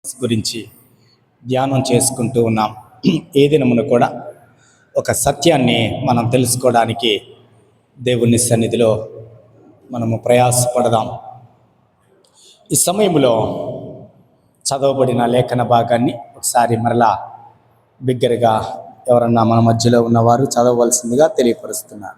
గురించి ధ్యానం చేసుకుంటూ ఉన్నాం. ఏ దినమున కూడా ఒక సత్యాన్ని మనం తెలుసుకోవడానికి దేవుని సన్నిధిలో మనము ప్రయాసపడదాం. ఈ సమయంలో చదవబడిన లేఖన భాగాన్ని ఒకసారి మరలా బిగ్గరగా ఎవరన్నా మన మధ్యలో ఉన్నవారు చదవవలసిందిగా తెలియపరుస్తున్నారు.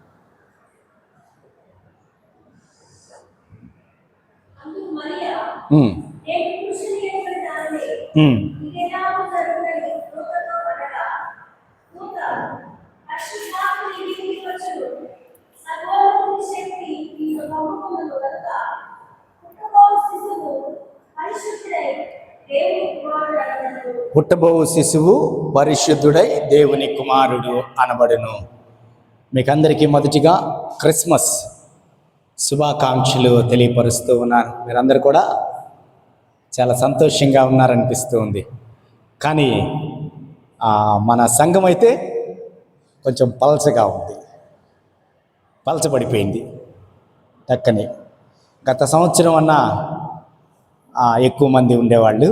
పుట్టబోవు శిశువు పరిశుద్ధుడై దేవుని కుమారుడు అనబడును. మీకందరికీ మొదటిగా క్రిస్మస్ శుభాకాంక్షలు తెలియపరుస్తూ ఉన్నాను. మీరందరూ కూడా చాలా సంతోషంగా ఉన్నారనిపిస్తూ ఉంది. కానీ మన సంఘం అయితే కొంచెం పలచగా ఉంది, పలచబడిపోయింది. టక్కని గత సంవత్సరం అన్నా ఎక్కువ మంది ఉండేవాళ్ళు.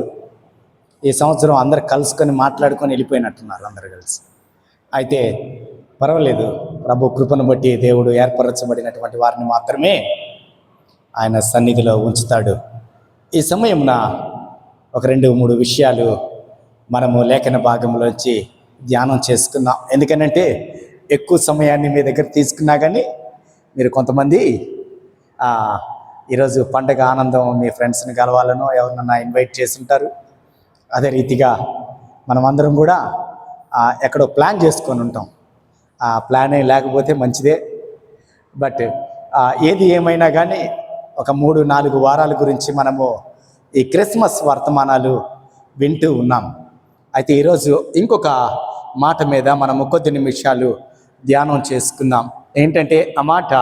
ఈ సంవత్సరం అందరు కలుసుకొని మాట్లాడుకొని వెళ్ళిపోయినట్టున్నారు అందరు కలిసి. అయితే పర్వాలేదు, ప్రభు కృపను బట్టి దేవుడు ఏర్పరచబడినటువంటి వారిని మాత్రమే ఆయన సన్నిధిలో ఉంచుతాడు. ఈ సమయంన ఒక 2-3 విషయాలు మనము లేఖన భాగంలోంచి ధ్యానం చేసుకుందాం. ఎందుకనంటే ఎక్కువ సమయాన్ని మీ దగ్గర తీసుకున్నా కానీ మీరు కొంతమంది ఈరోజు పండగ ఆనందం మీ ఫ్రెండ్స్ని కలవాలనో ఎవరినన్నా ఇన్వైట్ చేస్తుంటారు. అదే రీతిగా మనమందరం కూడా ఎక్కడో ప్లాన్ చేసుకొని ఉంటాం. ఆ ప్లానే లేకపోతే మంచిదే. బట్ ఏది ఏమైనా కానీ ఒక 3-4 వారాల గురించి మనము ఈ క్రిస్మస్ వర్తమానాలు వింటూ ఉన్నాం. అయితే ఈరోజు ఇంకొక మాట మీద మనము కొద్ది నిమిషాలు ధ్యానం చేసుకుందాం. ఏంటంటే ఆ మాట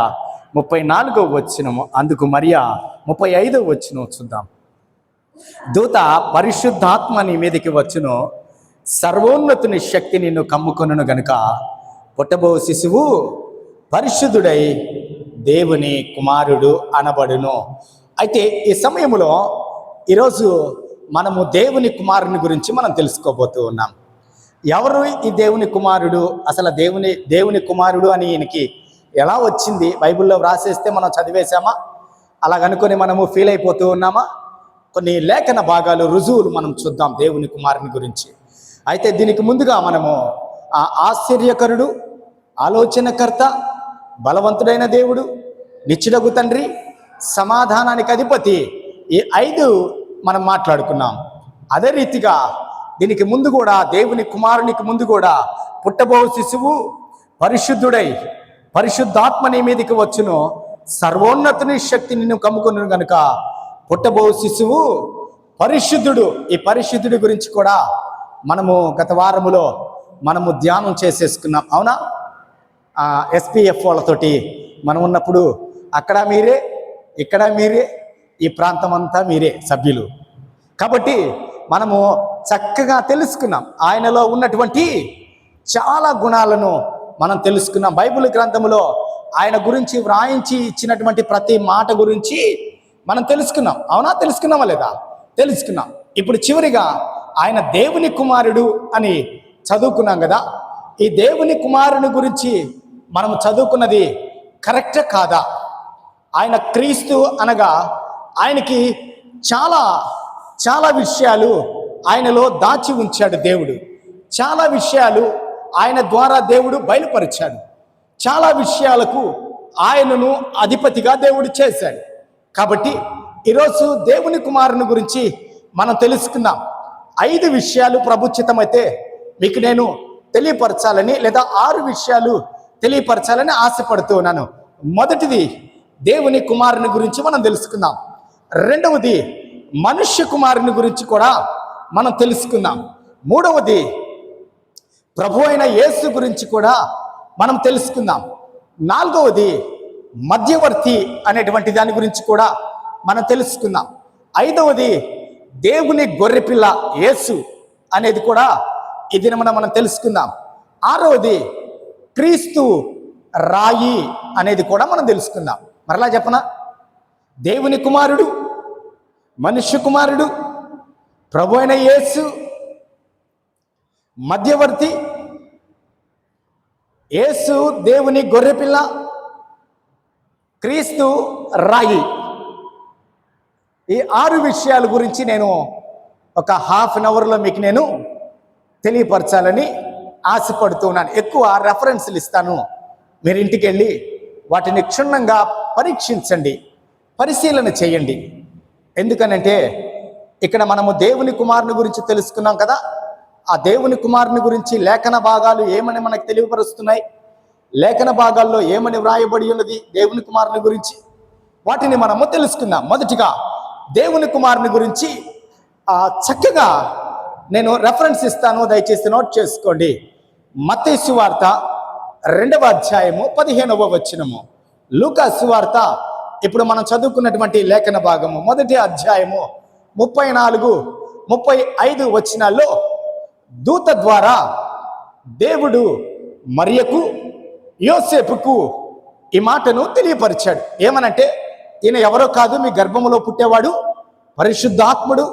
34వ వచనము, అందుకు మరియా 35వ వచనం చూద్దాం. దూత పరిశుద్ధాత్మ నీ మీదకి వచ్చును, సర్వోన్నతుని శక్తి నిన్ను కమ్ముకొనును గనుక పుట్టబో శిశువు పరిశుద్ధుడై దేవుని కుమారుడు అనబడును. అయితే ఈ సమయంలో ఈరోజు మనము దేవుని కుమారుని గురించి మనం తెలుసుకోబోతూ ఉన్నాం. ఎవరు ఈ దేవుని కుమారుడు? అసలు దేవుని కుమారుడు అని ఈయనకి ఎలా వచ్చింది? బైబిల్లో వ్రాసేస్తే మనం చదివేశామా? అలాగనుకొని మనము ఫీల్ అయిపోతూ ఉన్నామా? కొన్ని లేఖన భాగాలు, రుజువులు మనం చూద్దాం దేవుని కుమారుని గురించి. అయితే దీనికి ముందుగా మనము ఆశ్చర్యకరుడు, ఆలోచనకర్త, బలవంతుడైన దేవుడు, నిత్యుడగు తండ్రి, సమాధానానికి అధిపతి, ఈ 5 మనం మాట్లాడుకున్నాం. అదే రీతిగా దీనికి ముందు కూడా దేవుని కుమారునికి ముందు కూడా పుట్టబో శిశువు పరిశుద్ధుడై పరిశుద్ధాత్మ నీ మీదకి వచ్చును, సర్వోన్నతుని శక్తి నిన్ను కమ్ముకును గనుక పుట్టబో శిశువు పరిశుద్ధుడు. ఈ పరిశుద్ధుడి గురించి కూడా మనము గత వారములో మనము ధ్యానం చేసేసుకున్నాం. అవునా? SPF వాళ్ళతోటి మనం ఉన్నప్పుడు అక్కడ మీరే, ఇక్కడ మీరే, ఈ ప్రాంతం అంతా మీరే సభ్యులు. కాబట్టి మనము చక్కగా తెలుసుకున్నాం. ఆయనలో ఉన్నటువంటి చాలా గుణాలను మనం తెలుసుకున్నాం. బైబిల్ గ్రంథములో ఆయన గురించి వ్రాయించి ఇచ్చినటువంటి ప్రతి మాట గురించి మనం తెలుసుకున్నాం. అవునా? తెలుసుకున్నామా లేదా? తెలుసుకున్నాం. ఇప్పుడు చివరిగా ఆయన దేవుని కుమారుడు అని చదువుకున్నాం కదా. ఈ దేవుని కుమారుని గురించి మనం చదువుకున్నది కరెక్టే కాదా? ఆయన క్రీస్తు అనగా ఆయనకి చాలా చాలా విషయాలు ఆయనలో దాచి ఉంచాడు దేవుడు. చాలా విషయాలు ఆయన ద్వారా దేవుడు బయలుపరిచాడు. చాలా విషయాలకు ఆయనను అధిపతిగా దేవుడు చేశాడు. కాబట్టి ఈరోజు దేవుని కుమారుని గురించి మనం తెలుసుకుందాం. 5 విషయాలు ప్రభుచితమైతే మీకు నేను తెలియపరచాలని, లేదా 6 విషయాలు తెలియపరచాలని ఆశపడుతూ ఉన్నాను. మొదటిది దేవుని కుమారుని గురించి మనం తెలుసుకుందాం. రెండవది మనుష్య కుమారుని గురించి కూడా మనం తెలుసుకుందాం. మూడవది ప్రభు అయిన యేసు గురించి కూడా మనం తెలుసుకుందాం. నాలుగవది మధ్యవర్తి అనేటువంటి దాని గురించి కూడా మనం తెలుసుకుందాం. ఐదవది దేవుని గొర్రెపిల్ల యేసు అనేది కూడా ఈ దినమున మనం తెలుసుకుందాం. ఆరవది క్రీస్తు రాయి అనేది కూడా మనం తెలుసుకుందాం. మరలా చెప్పనా? దేవుని కుమారుడు, మనుష్య కుమారుడు, ప్రభు అయిన యేసు మధ్యవర్తి, యేసు దేవుని గొర్రెపిల్ల, క్రీస్తు రాయి. ఈ 6 విషయాల గురించి నేను ఒక హాఫ్ అన్ అవర్లో మీకు నేను తెలియపరచాలని ఆశపడుతున్నాను. ఎక్కువ రెఫరెన్స్లు ఇస్తాను, మీరు ఇంటికి వెళ్ళి వాటిని క్షుణ్ణంగా పరీక్షించండి, పరిశీలన చేయండి. ఎందుకనంటే ఇక్కడ మనము దేవుని కుమారుని గురించి తెలుసుకున్నాం కదా. ఆ దేవుని కుమారుని గురించి లేఖన భాగాలు ఏమని మనకు తెలియపరుస్తున్నాయి, లేఖన భాగాల్లో ఏమని వ్రాయబడి ఉన్నది దేవుని కుమారుని గురించి, వాటిని మనము తెలుసుకుందాం. మొదటిగా దేవుని కుమారుని గురించి చక్కగా నేను రెఫరెన్స్ ఇస్తాను, దయచేసి నోట్ చేసుకోండి. మత్తయి సువార్త 2వ అధ్యాయము 15వ వచనము, లూకా సువార్త ఇప్పుడు మనం చదువుకున్నటువంటి లేఖన భాగము 1వ అధ్యాయము 34, 35 వచనాల్లో దూత ద్వారా దేవుడు మరియకు, యోసేపుకు ఈ మాటను తెలియపరిచాడు. ఏమనంటే, ఈయన ఎవరో కాదు, మీ గర్భములో పుట్టేవాడు పరిశుద్ధాత్ముడు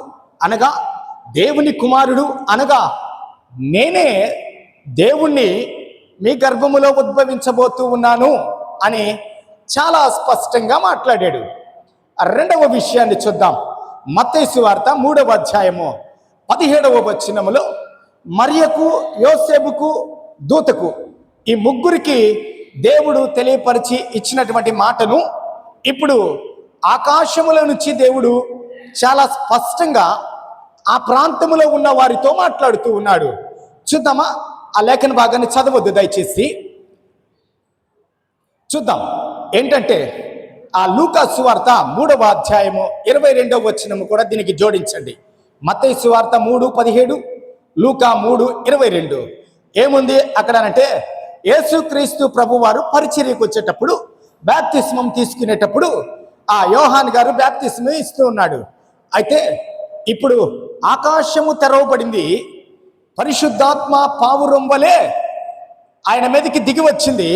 అనగా దేవుని కుమారుడు అనగా నేనే దేవుణ్ణి మీ గర్భములో ఉద్భవించబోతూ ఉన్నాను అని చాలా స్పష్టంగా మాట్లాడాడు. 2వ విషయాన్ని చూద్దాం. మత్తయి సువార్త 3వ అధ్యాయము 17వ వచనములో మరియకు, యోసేపుకు, దూతకు ఈ ముగ్గురికి దేవుడు తెలియపరిచి ఇచ్చినటువంటి మాటను ఇప్పుడు ఆకాశముల నుంచి దేవుడు చాలా స్పష్టంగా ఆ ప్రాంతములో ఉన్న వారితో మాట్లాడుతూ ఉన్నాడు. చూద్దామా? ఆ లేఖన భాగాన్ని చదవద్దు దయచేసి, చూద్దాం. ఏంటంటే ఆ లూకా సువార్త 3వ అధ్యాయము 22వ వచనము కూడా దీనికి జోడించండి. మత్తయి సువార్త 3:17, లూకా 3:22. ఏముంది అక్కడ అంటే, యేసుక్రీస్తు ప్రభువారు పరిచర్యకు వచ్చేటప్పుడు బాప్తిస్మం తీసుకునేటప్పుడు ఆ యోహాన్ గారు బాప్తిస్మం ఇస్తూ ఉన్నాడు. అయితే ఇప్పుడు ఆకాశము తెరవబడింది, పరిశుద్ధాత్మ పావురం వలె ఆయన మీదకి దిగి వచ్చింది.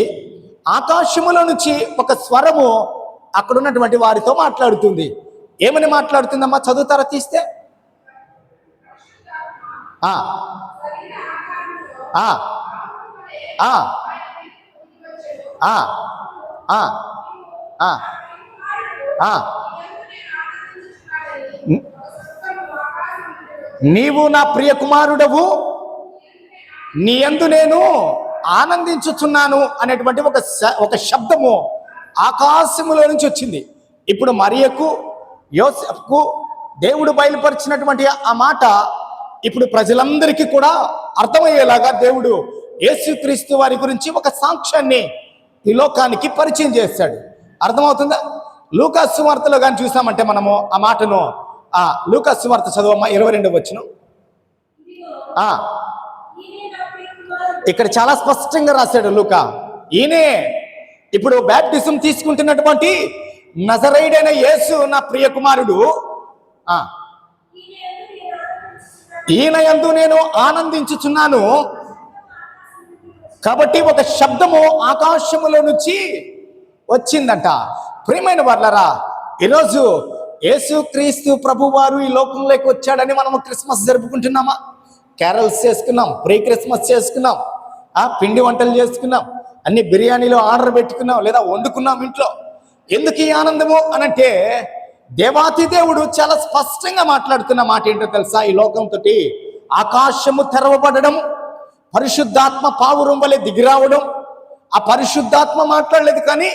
ఆకాశములో నుంచి ఒక స్వరము అక్కడ ఉన్నటువంటి వారితో మాట్లాడుతుంది. ఏమని మాట్లాడుతుందమ్మా? చదువుతారా తీస్తే? ఆ ఆ ఆ ఆ ఆ నీవు నా ప్రియ కుమారుడవు, నీ యందు నేను ఆనందించుచున్నాను అనేటువంటి ఒక శబ్దము ఆకాశములో నుంచి వచ్చింది. ఇప్పుడు మరియకు, యోసేపుకు దేవుడు బయలుపరిచినటువంటి ఆ మాట ఇప్పుడు ప్రజలందరికీ కూడా అర్థమయ్యేలాగా దేవుడు యేసుక్రీస్తు వారి గురించి ఒక సాక్ష్యాన్ని ఈ లోకానికి పరిచయం చేశాడు. అర్థమవుతుందా? లూకా సువార్తలో కానీ చూసామంటే మనము ఆ మాటను, లూకా సువార్త చదవమ్మా 22వ వచనం. ఇక్కడ చాలా స్పష్టంగా రాశాడు లూకా. ఈయనే ఇప్పుడు బాప్టిజం తీసుకుంటున్నటువంటి నజరేయుడైన యేసు నా ప్రియ కుమారుడు, ఈయన యందు నేను ఆనందించుచున్నాను. కాబట్టి ఒక శబ్దము ఆకాశములో నుంచి వచ్చిందంట. ప్రియమైన వాళ్ళరా, ఈరోజు యేసుక్రీస్తు ప్రభువారు ఈ లోకంలోకి వచ్చాడని మనము క్రిస్మస్ జరుపుకుంటున్నామా? క్యారల్స్ చేసుకున్నాం, ప్రీ క్రిస్మస్ చేసుకున్నాం, పిండి వంటలు చేసుకున్నాం, అన్ని బిర్యానీలో ఆర్డర్ పెట్టుకున్నాం, లేదా వండుకున్నాం ఇంట్లో. ఎందుకు ఈ ఆనందము అనంటే, దేవాతి దేవుడు చాలా స్పష్టంగా మాట్లాడుతున్న మాట ఏంటో తెలుసా? ఈ లోకంతో ఆకాశము తెరవబడడం, పరిశుద్ధాత్మ పావురం వలె దిగిరావడం. ఆ పరిశుద్ధాత్మ మాట్లాడలేదు, కానీ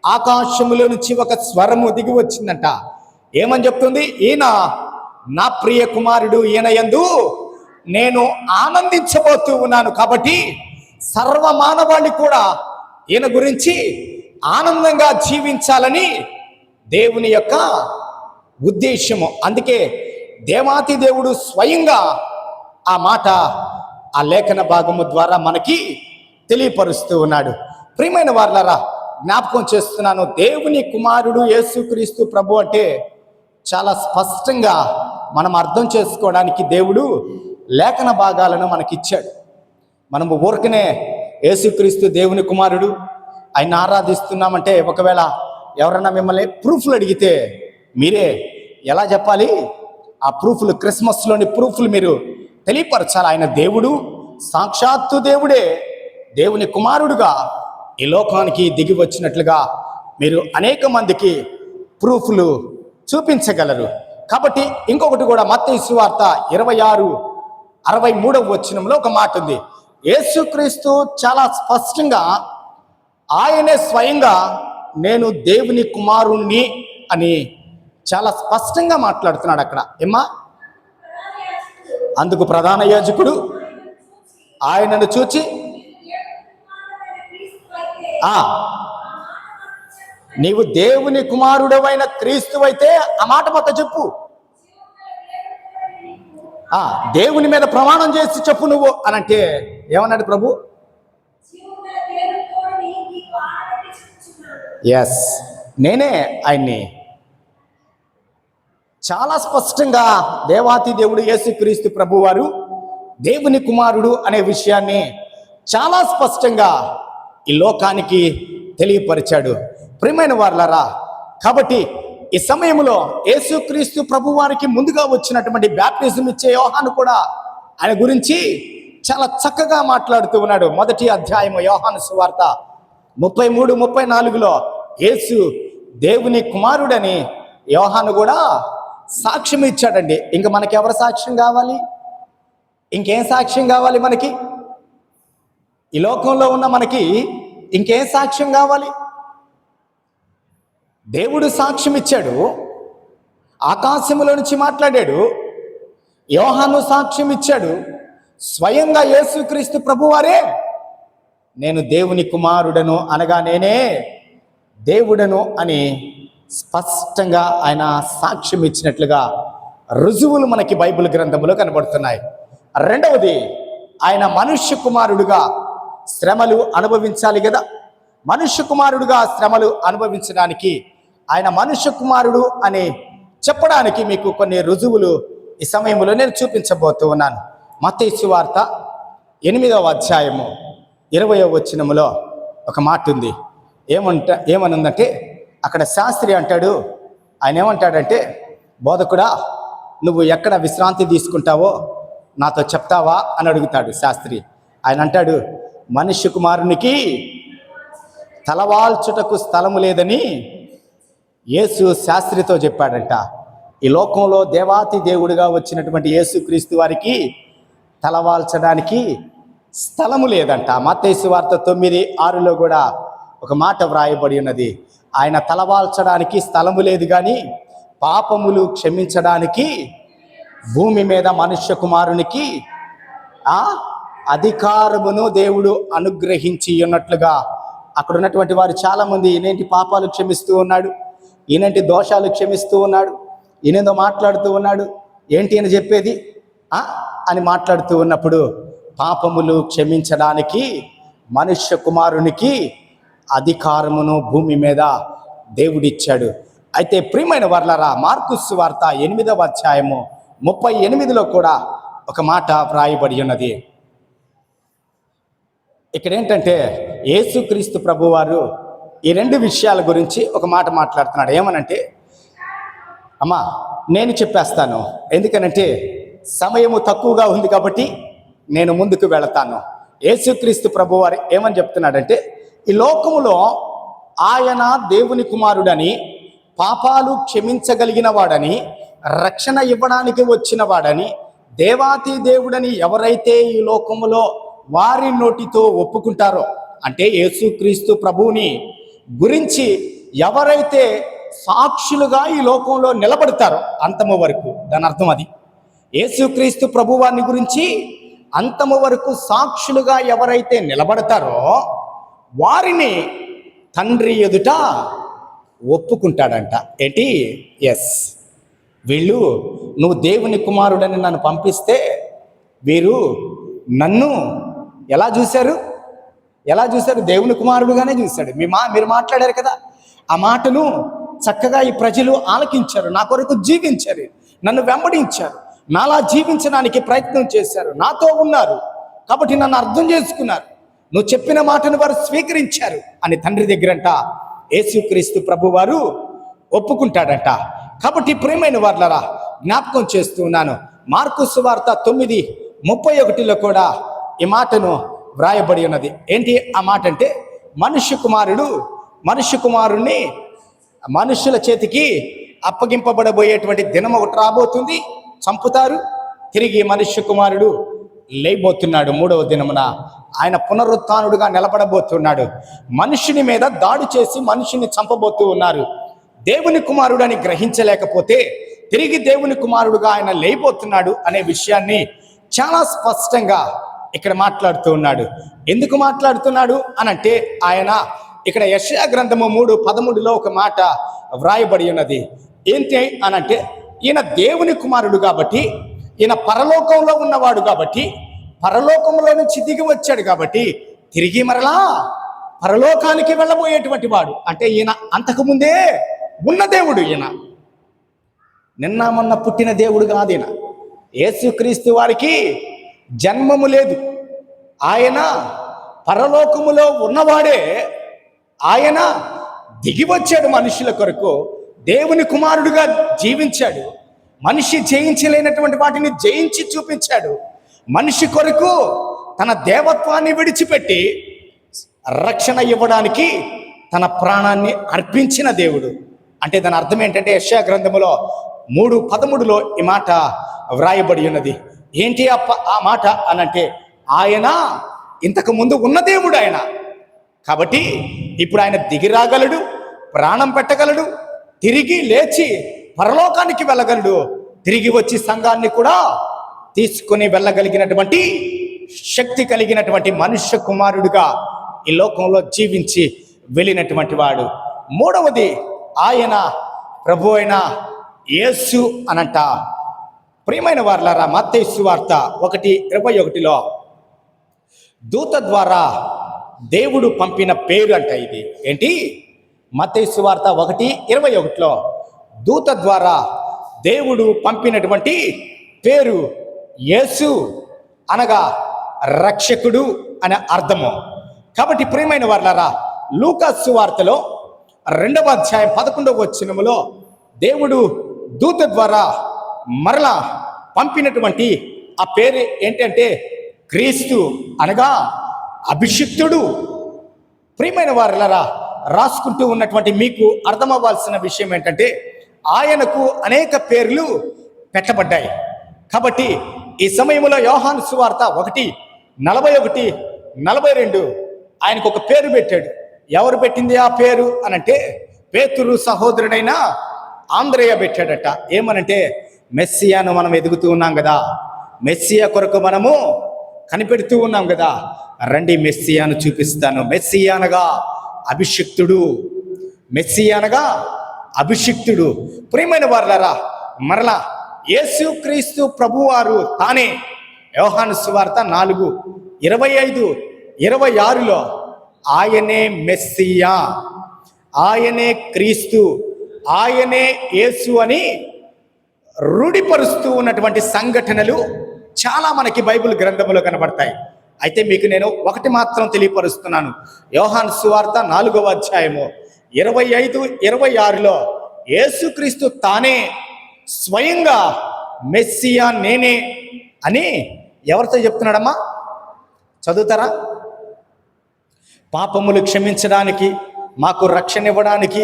ఆకాశములో నుంచి ఒక స్వరము దిగి వచ్చిందంట. ఏమని చెప్తుంది? ఈయన నా ప్రియ కుమారుడు, ఈయన యందు నేను ఆనందించబోతూ ఉన్నాను. కాబట్టి సర్వ మానవాళి కూడా ఈయన గురించి ఆనందంగా జీవించాలని దేవుని యొక్క ఉద్దేశము. అందుకే దేవాతి దేవుడు స్వయంగా ఆ మాట ఆ లేఖన భాగము ద్వారా మనకి తెలియపరుస్తూ ఉన్నాడు. ప్రియమైన వారలారా, జ్ఞాపకం చేస్తున్నాను, దేవుని కుమారుడు యేసుక్రీస్తు ప్రభు అంటే చాలా స్పష్టంగా మనం అర్థం చేసుకోవడానికి దేవుడు లేఖన భాగాలను మనకిచ్చాడు. మనము ఊరికనే యేసుక్రీస్తు దేవుని కుమారుడు, ఆయన ఆరాధిస్తున్నామంటే, ఒకవేళ ఎవరన్నా మిమ్మల్ని ప్రూఫ్లు అడిగితే మీరే ఎలా చెప్పాలి? ఆ ప్రూఫ్లు, క్రిస్మస్లోని ప్రూఫ్లు మీరు తెలియపరచాలి. ఆయన దేవుడు, సాక్షాత్తు దేవుడే, దేవుని కుమారుడుగా ఈ లోకానికి దిగి వచ్చినట్లుగా మీరు అనేక మందికి ప్రూఫ్లు చూపించగలరు. కాబట్టి ఇంకొకటి కూడా, మత్తయి సువార్త 26:63 ఒక మాట ఉంది. యేసుక్రీస్తు చాలా స్పష్టంగా ఆయనే స్వయంగా నేను దేవుని కుమారుణ్ణి అని చాలా స్పష్టంగా మాట్లాడుతున్నాడు అక్కడ. ఏమ్మా? అందుకు ప్రధాన యాజకుడు ఆయనను చూచి, నీవు దేవుని కుమారుడవైన క్రీస్తువైతే ఆ మాట మొత్తం చెప్పు, దేవుని మీద ప్రమాణం చేసి చెప్పు నువ్వు అని అంటే ఏమన్నాడు ప్రభు? ఎస్, నేనే ఆయన్ని. చాలా స్పష్టంగా దేవాతి దేవుడు యేసుక్రీస్తు ప్రభు వారు దేవుని కుమారుడు అనే విషయాన్ని చాలా స్పష్టంగా ఈ లోకానికి తెలియపరిచాడు. ప్రియమైన వారలారా, కాబట్టి ఈ సమయంలో యేసుక్రీస్తు ప్రభు వారికి ముందుగా వచ్చినటువంటి బ్యాప్టిజం ఇచ్చే యోహాను కూడా ఆయన గురించి చాలా చక్కగా మాట్లాడుతూ ఉన్నాడు. మొదటి అధ్యాయం యోహాను సువార్త 33-34 యేసు దేవుని కుమారుడని యోహాను కూడా సాక్ష్యం ఇచ్చాడండి. ఇంక మనకి ఎవరి సాక్ష్యం కావాలి? ఇంకేం సాక్ష్యం కావాలి మనకి? ఈ లోకంలో ఉన్న మనకి ఇంకేం సాక్ష్యం కావాలి? దేవుడు సాక్ష్యం ఇచ్చాడు, ఆకాశములో నుంచి మాట్లాడాడు. యోహాను సాక్ష్యం ఇచ్చాడు, స్వయంగా యేసుక్రీస్తు ప్రభువారే నేను దేవుని కుమారుడను అనగా నేనే దేవుడను అని స్పష్టంగా ఆయన సాక్ష్యం ఇచ్చినట్లుగా రుజువులు మనకి బైబిల్ గ్రంథంలో కనబడుతున్నాయి. రెండవది, ఆయన మనుష్య కుమారుడుగా శ్రమలు అనుభవించాలి కదా. మనుష్య కుమారుడుగా శ్రమలు అనుభవించడానికి, ఆయన మనుష్య కుమారుడు అని చెప్పడానికి మీకు కొన్ని రుజువులు ఈ సమయంలో నేను చూపించబోతూ ఉన్నాను. మత్తయి సువార్త 8:20 ఒక మాట ఉంది. ఏమనుందంటే అక్కడ శాస్త్రి అంటాడు, ఆయన ఏమంటాడంటే, బోధకుడా నువ్వు ఎక్కడ విశ్రాంతి తీసుకుంటావో నాతో చెప్తావా అని అడుగుతాడు శాస్త్రి. ఆయన అంటాడు, మనుష్య కుమారునికి తలవాల్చుటకు స్థలము లేదని యేసు శాస్త్రితో చెప్పాడంట. ఈ లోకంలో దేవాతి దేవుడిగా వచ్చినటువంటి యేసుక్రీస్తు వారికి తలవాల్చడానికి స్థలము లేదంట. మత్తయి సువార్త 9:6 కూడా ఒక మాట వ్రాయబడి ఉన్నది. ఆయన తలవాల్చడానికి స్థలము లేదు, కానీ పాపములు క్షమించడానికి భూమి మీద మనుష్య కుమారునికి అధికారమును దేవుడు అనుగ్రహించి ఉన్నట్లుగా అక్కడ ఉన్నటువంటి వారు చాలామంది ఈయనేంటి పాపాలు క్షమిస్తూ ఉన్నాడు, ఈయనంటి దోషాలు క్షమిస్తూ ఉన్నాడు, ఈయనేందో మాట్లాడుతూ ఉన్నాడు, ఏంటి అని చెప్పేది అని మాట్లాడుతూ ఉన్నప్పుడు, పాపములు క్షమించడానికి మనుష్య కుమారునికి అధికారమును భూమి మీద దేవుడిచ్చాడు. అయితే ప్రియమైన వర్లారా, మార్కు సువార్త 8:38 కూడా ఒక మాట వ్రాయబడి ఉన్నది. ఇక్కడ ఏంటంటే యేసుక్రీస్తు ప్రభువారు ఈ రెండు విషయాల గురించి ఒక మాట మాట్లాడుతున్నాడు. ఏమనంటే, అమ్మా నేను చెప్పేస్తాను, ఎందుకనంటే సమయము తక్కువగా ఉంది కాబట్టి నేను ముందుకు వెళతాను. యేసుక్రీస్తు ప్రభువారు ఏమని చెప్తున్నాడంటే, ఈ లోకములో ఆయన దేవుని కుమారుడని, పాపాలు క్షమించగలిగిన వాడని, రక్షణ ఇవ్వడానికి వచ్చిన వాడని, దేవాతి దేవుడని ఎవరైతే ఈ లోకములో వారి నోటితో ఒప్పుకుంటారో, అంటే యేసుక్రీస్తు ప్రభువుని గురించి ఎవరైతే సాక్షులుగా ఈ లోకంలో నిలబడతారో అంతము వరకు, దాని అర్థం అది. యేసుక్రీస్తు ప్రభువారిని గురించి అంతము వరకు సాక్షులుగా ఎవరైతే నిలబడతారో వారిని తండ్రి ఎదుట ఒప్పుకుంటాడంట. ఏంటి? ఎస్, వీళ్ళు నువ్వు దేవుని కుమారుడని నన్ను పంపిస్తే వీరు నన్ను ఎలా చూశారు? దేవుని కుమారుడుగానే చూశాడు. మీరు మాట్లాడారు కదా, ఆ మాటను చక్కగా ఈ ప్రజలు ఆలకించారు, నా కొరకు జీవించారు, నన్ను వెంబడించారు, నాలా జీవించడానికి ప్రయత్నం చేశారు, నాతో ఉన్నారు, కాబట్టి నన్ను అర్థం చేసుకున్నారు, నువ్వు చెప్పిన మాటను వారు స్వీకరించారు అని తండ్రి దగ్గరంట యేసుక్రీస్తు ప్రభువారు ఒప్పుకుంటాడంట. కాబట్టి ప్రియమైన వారలారా, జ్ఞాపకం చేస్తూ ఉన్నాను. మార్కు సువార్త 9:31 కూడా ఈ మాటను వ్రాయబడి ఉన్నది. ఏంటి ఆ మాట అంటే, మనుష్య కుమారుణ్ణి మనుషుల చేతికి అప్పగింపబడబోయేటువంటి దినం ఒకటి రాబోతుంది, చంపుతారు, తిరిగి మనుష్య కుమారుడు లేయబోతున్నాడు. 3వ దినమున ఆయన పునరుత్థానుడుగా నిలబడబోతున్నాడు. మనుషుని మీద దాడి చేసి మనుషుని చంపబోతూ ఉన్నారు. దేవుని కుమారుడు అని గ్రహించలేకపోతే తిరిగి దేవుని కుమారుడుగా ఆయన లేయబోతున్నాడు అనే విషయాన్ని చాలా స్పష్టంగా ఇక్కడ మాట్లాడుతూ ఉన్నాడు. ఎందుకు మాట్లాడుతున్నాడు అనంటే, ఆయన ఇక్కడ యెషయా గ్రంథము 3:13లో ఒక మాట వ్రాయబడి ఉన్నది. ఏంటి అనంటే, ఈయన దేవుని కుమారుడు కాబట్టి, ఈయన పరలోకంలో ఉన్నవాడు కాబట్టి, పరలోకంలో నుంచి దిగి వచ్చాడు కాబట్టి, తిరిగి మరలా పరలోకానికి వెళ్ళబోయేటువంటి వాడు. అంటే ఈయన అంతకుముందే ఉన్న దేవుడు. ఈయన నిన్న మొన్న పుట్టిన దేవుడు కాదు. ఈయన యేసుక్రీస్తు వారికి జన్మము లేదు. ఆయన పరలోకములో ఉన్నవాడే. ఆయన దిగి వచ్చాడు మనుషుల కొరకు, దేవుని కుమారుడుగా జీవించాడు. మనిషి జయించలేనటువంటి వాటిని జయించి చూపించాడు. మనిషి కొరకు తన దేవత్వాన్ని విడిచిపెట్టి రక్షణ ఇవ్వడానికి తన ప్రాణాన్ని అర్పించిన దేవుడు. అంటే దాని అర్థం ఏంటంటే, యెషయా గ్రంథములో 3:13లో ఈ మాట వ్రాయబడి ఉన్నది. ఏంటి ఆ మాట అనంటే, ఆయన ఇంతకు ముందు ఉన్న దేవుడు ఆయన కాబట్టి ఇప్పుడు ఆయన దిగి రాగలడు, ప్రాణం పెట్టగలడు, తిరిగి లేచి పరలోకానికి వెళ్ళగలడు, తిరిగి వచ్చి సంఘాన్ని కూడా తీసుకుని వెళ్ళగలిగినటువంటి శక్తి కలిగినటువంటి మనుష్య కుమారుడుగా ఈ లోకంలో జీవించి వెళ్ళినటువంటి వాడు. 3వది, ఆయన ప్రభు అయిన యేసు అనంట. ప్రియమైన వారలారా, మత్తయి సువార్త 1:21లో దూత ద్వారా దేవుడు పంపిన పేరు అంట ఇది. ఏంటి? మత్తయి సువార్త 1:21లో దూత ద్వారా దేవుడు పంపినటువంటి పేరు యేసు, అనగా రక్షకుడు అనే అర్థము. కాబట్టి ప్రియమైన వారలారా, లూకా సువార్తలో 2వ అధ్యాయం 11వ వచనములో దేవుడు దూత ద్వారా మరలా పంపినటువంటి ఆ పేరు ఏంటంటే క్రీస్తు, అనగా అభిషిక్తుడు. ప్రియమైన వారలారా, రాసుకుంటూ ఉన్నటువంటి మీకు అర్థమవ్వాల్సిన విషయం ఏంటంటే, ఆయనకు అనేక పేర్లు పెట్టబడ్డాయి. కాబట్టి ఈ సమయంలో యోహాను సువార్త 1:41, 42 ఆయనకు ఒక పేరు పెట్టాడు. ఎవరు పెట్టింది ఆ పేరు అనంటే, పేతురు సహోదరుడైన ఆంద్రేయ పెట్టాడట. ఏమనంటే, మెస్సియాను మనం ఎదుగుతూ ఉన్నాం కదా, మెస్సియా కొరకు మనము కనిపెడుతూ ఉన్నాం కదా, రండి మెస్సియాను చూపిస్తాను. మెస్సియా అనగా అభిషిక్తుడు, మెస్సియా అనగా అభిషిక్తుడు. ప్రియమైన వారలారా, మరలా యేసుక్రీస్తు ప్రభువారు తానే యోహాను సువార్త 4:25, 26లో ఆయనే మెస్సియా, ఆయనే క్రీస్తు, ఆయనే యేసు అని రూఢిపరుస్తూ ఉన్నటువంటి సంఘటనలు చాలా మనకి బైబిల్ గ్రంథంలో కనబడతాయి. అయితే మీకు నేను ఒకటి మాత్రం తెలియపరుస్తున్నాను. యోహాను సువార్త 4వ అధ్యాయము 25, 26లో యేసుక్రీస్తు తానే స్వయంగా మెస్సియా నేనే అని ఎవరితో చెప్తున్నాడమ్మా? చదువుతారా? పాపములు క్షమించడానికి, మాకు రక్షణ ఇవ్వడానికి,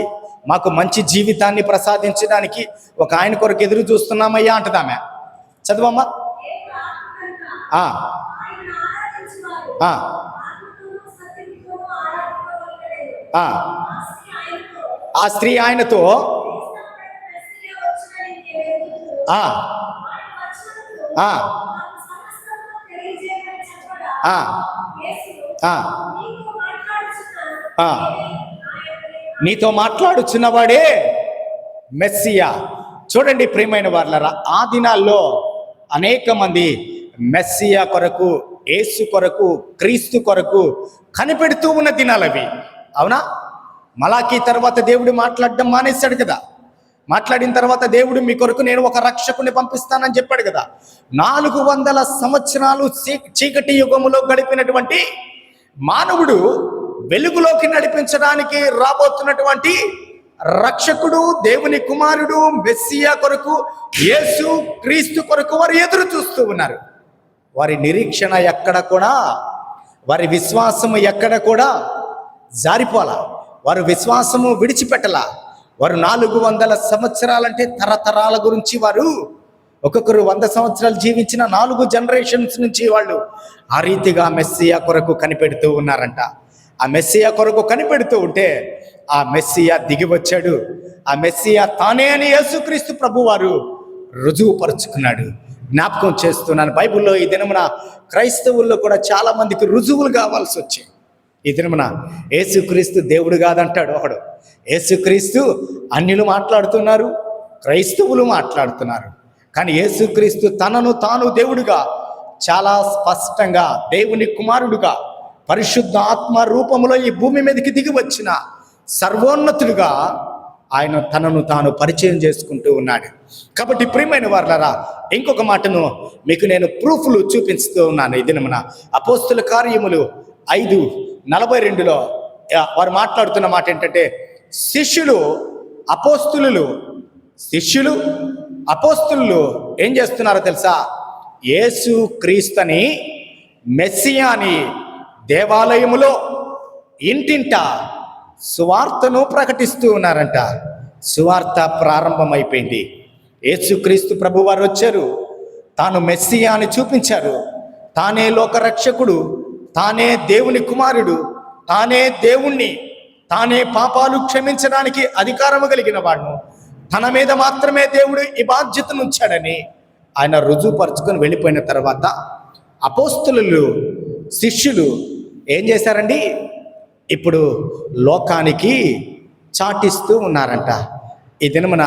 మాకు మంచి జీవితాన్ని ప్రసాదించడానికి ఒక ఆయన కొరకు ఎదురు చూస్తున్నామయ్యా అంటదామె. చదువమ్మా. ఆ స్త్రీ ఆయనతో నీతో మాట్లాడుచున్నవాడే మెస్సియా. చూడండి ప్రియమైన వారలారా, ఆ దినాల్లో అనేక మంది మెస్సియా కొరకు, యేసు కొరకు, క్రీస్తు కొరకు కనిపెడుతూ ఉన్న దినాలవి. అవునా? మలాకీ తర్వాత దేవుడు మాట్లాడడం మానేశాడు కదా. మాట్లాడిన తర్వాత దేవుడు మీ కొరకు నేను ఒక రక్షకుని పంపిస్తానని చెప్పాడు కదా. 400 సంవత్సరాలు చీకటి యుగములో గడిపినటువంటి మానవుడు వెలుగులోకి నడిపించడానికి రాబోతున్నటువంటి రక్షకుడు, దేవుని కుమారుడు, మెస్సియా కొరకు, యేసు క్రీస్తు కొరకు వారు ఎదురు చూస్తూ ఉన్నారు. వారి నిరీక్షణ ఎక్కడ కూడా, వారి విశ్వాసము ఎక్కడ కూడా జారిపోలా, వారు విశ్వాసము విడిచిపెట్టలా. వారు 400 సంవత్సరాలంటే తరతరాల గురించి వారు, ఒక్కొక్కరు 100 సంవత్సరాలు జీవించిన 4 జనరేషన్స్ నుంచి వాళ్ళు ఆ రీతిగా మెస్సియా కొరకు కనిపెడుతూ ఉన్నారంట. ఆ మెస్సియా కొరకు కనిపెడుతూ ఉంటే ఆ మెస్సియా దిగి వచ్చాడు. ఆ మెస్సియా తానే అని యేసుక్రీస్తు ప్రభు వారు రుజువుపరుచుకున్నాడు. జ్ఞాపకం చేస్తున్నాను, బైబిల్లో ఈ దినమున క్రైస్తవుల్లో కూడా చాలా మందికి రుజువులు కావాల్సి వచ్చాయి. ఈ దినమున యేసుక్రీస్తు దేవుడు కాదంటాడు ఒకడు, యేసుక్రీస్తు అన్యులు మాట్లాడుతున్నారు, క్రైస్తవులు మాట్లాడుతున్నారు. కానీ యేసుక్రీస్తు తనను తాను దేవుడుగా, చాలా స్పష్టంగా దేవుని కుమారుడుగా, పరిశుద్ధ ఆత్మ రూపంలో ఈ భూమి మీదకి దిగి వచ్చిన సర్వోన్నతుడుగా ఆయన తనను తాను పరిచయం చేసుకుంటూ ఉన్నాడు. కాబట్టి ప్రియమైన వారలారా, ఇంకొక మాటను మీకు నేను ప్రూఫ్లు చూపిస్తూ ఉన్నాను. ఈ దినమున అపోస్తుల కార్యములు 5:42లో వారు మాట్లాడుతున్న మాట ఏంటంటే, శిష్యులు అపోస్తులు ఏం చేస్తున్నారో తెలుసా? యేసు క్రీస్తుని మెస్సియాని దేవాలయములో ఇంటింట సువార్తను ప్రకటిస్తూ ఉన్నారంట. సువార్త ప్రారంభమైపోయింది. యేసుక్రీస్తు ప్రభు వారు వచ్చారు, తాను మెస్సియాని చూపించారు. తానే లోకరక్షకుడు, తానే దేవుని కుమారుడు, తానే దేవుణ్ణి, తానే పాపాలు క్షమించడానికి అధికారము కలిగిన వాడును, తన మీద మాత్రమే దేవుడు ఈ బాధ్యతను ఉంచాడని ఆయన రుజువుపరుచుకొని వెళ్ళిపోయిన తర్వాత అపోస్తలులు, శిష్యులు ఏం చేశారండి? ఇప్పుడు లోకానికి చాటిస్తూ ఉన్నారంట. ఈ దినమున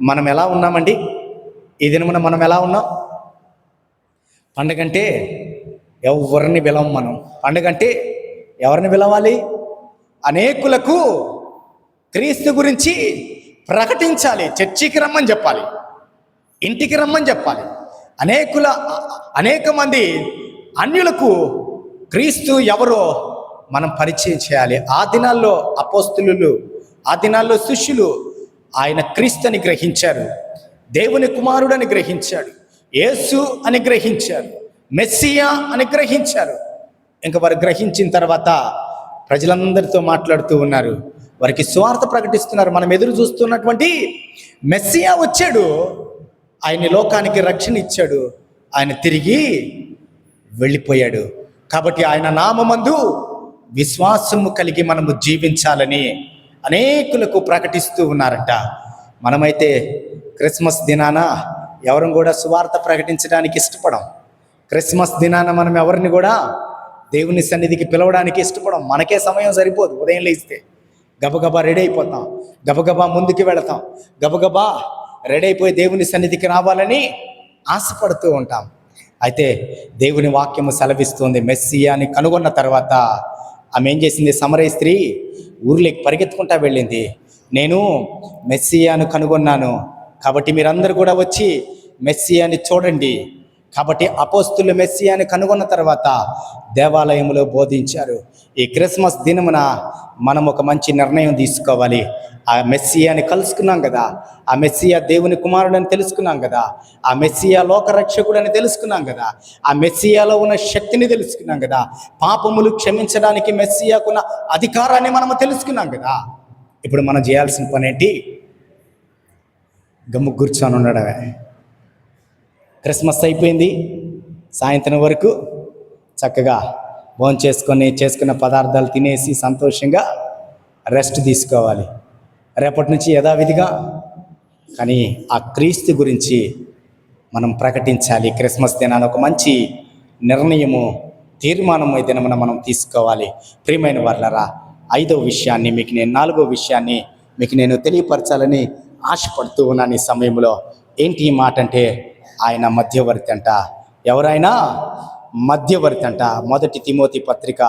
మనం ఎలా ఉన్నామండి? ఈ దినమున మనం ఎలా ఉన్నాం? పండగంటే ఎవరిని పిలవం మనం. పండగంటే ఎవరిని పిలవాలి? అనేకులకు క్రీస్తు గురించి ప్రకటించాలి. చర్చికి రమ్మని చెప్పాలి, ఇంటికి రమ్మని చెప్పాలి. అనేక మంది అన్యులకు క్రీస్తు ఎవరో మనం పరిచయం చేయాలి. ఆ దినాల్లో అపోస్తలులు, ఆ దినాల్లో శిష్యులు ఆయన క్రీస్తుని గ్రహించారు, దేవుని కుమారుడని గ్రహించాడు, యేసు అని గ్రహించారు, మెస్సియా అని గ్రహించారు. ఇంకా వారు గ్రహించిన తర్వాత ప్రజలందరితో మాట్లాడుతూ ఉన్నారు, వారికి సువార్త ప్రకటిస్తున్నారు. మనం ఎదురు చూస్తున్నటువంటి మెస్సియా వచ్చాడు, ఆయన లోకానికి రక్షణ ఇచ్చాడు, ఆయన తిరిగి వెళ్ళిపోయాడు. కాబట్టి ఆయన నామమందు విశ్వాసము కలిగి మనము జీవించాలని అనేకులకు ప్రకటిస్తూ ఉన్నారంట. మనమైతే క్రిస్మస్ దినాన ఎవరిని కూడా సువార్త ప్రకటించడానికి ఇష్టపడం. క్రిస్మస్ దినాన మనం ఎవరిని కూడా దేవుని సన్నిధికి పిలవడానికి ఇష్టపడం. మనకే సమయం సరిపోదు. ఉదయం లేస్తే గబగబా రెడీ అయిపోతాం, గబగబా ముందుకు వెళతాం, గబగబా రెడీ అయిపోయి దేవుని సన్నిధికి రావాలని ఆశపడుతూ ఉంటాం. అయితే దేవుని వాక్యము సెలవిస్తుంది, మెస్సియాని కనుగొన్న తర్వాత ఆమె ఏం చేసింది? సమరయ స్త్రీ ఊర్లోకి పరిగెత్తుకుంటా వెళ్ళింది. నేను మెస్సియాను కనుగొన్నాను, కాబట్టి మీరందరూ కూడా వచ్చి మెస్సియాని చూడండి. కాబట్టి అపోస్తులు మెస్సియాని కనుగొన్న తర్వాత దేవాలయంలో బోధించారు. ఈ క్రిస్మస్ దినమున మనం ఒక మంచి నిర్ణయం తీసుకోవాలి. ఆ మెస్సియాని కలుసుకున్నాం కదా, ఆ మెస్సియా దేవుని కుమారుడని తెలుసుకున్నాం కదా, ఆ మెస్సియా లోకరక్షకుడని తెలుసుకున్నాం కదా, ఆ మెస్సియాలో ఉన్న శక్తిని తెలుసుకున్నాం కదా, పాపములు క్షమించడానికి మెస్సియాకున్న అధికారాన్ని మనము తెలుసుకున్నాం కదా. ఇప్పుడు మనం చేయాల్సిన పని ఏంటి? గమ్ము కూర్చొని ఉండడమే. క్రిస్మస్ అయిపోయింది, సాయంత్రం వరకు చక్కగా భోంచేసుకొని చేసుకున్న పదార్థాలు తినేసి సంతోషంగా రెస్ట్ తీసుకోవాలి. రేపటి నుంచి యథావిధిగా కానీ ఆ క్రీస్తు గురించి మనం ప్రకటించాలి. క్రిస్మస్ దినాన్ని ఒక మంచి నిర్ణయము, తీర్మానం ఈ దినమున మనం తీసుకోవాలి. ప్రియమైన వారలారా, 5వ విషయాన్ని మీకు నేను 4వ విషయాన్ని మీకు నేను తెలియపరచాలని ఆశపడుతూ ఉన్నాను ఈ సమయంలో. ఏంటి ఈ మాట అంటే, ఆయన మధ్యవర్తి అంట. ఎవరైనా మధ్యవర్తి అంట. 1 తిమోతి పత్రిక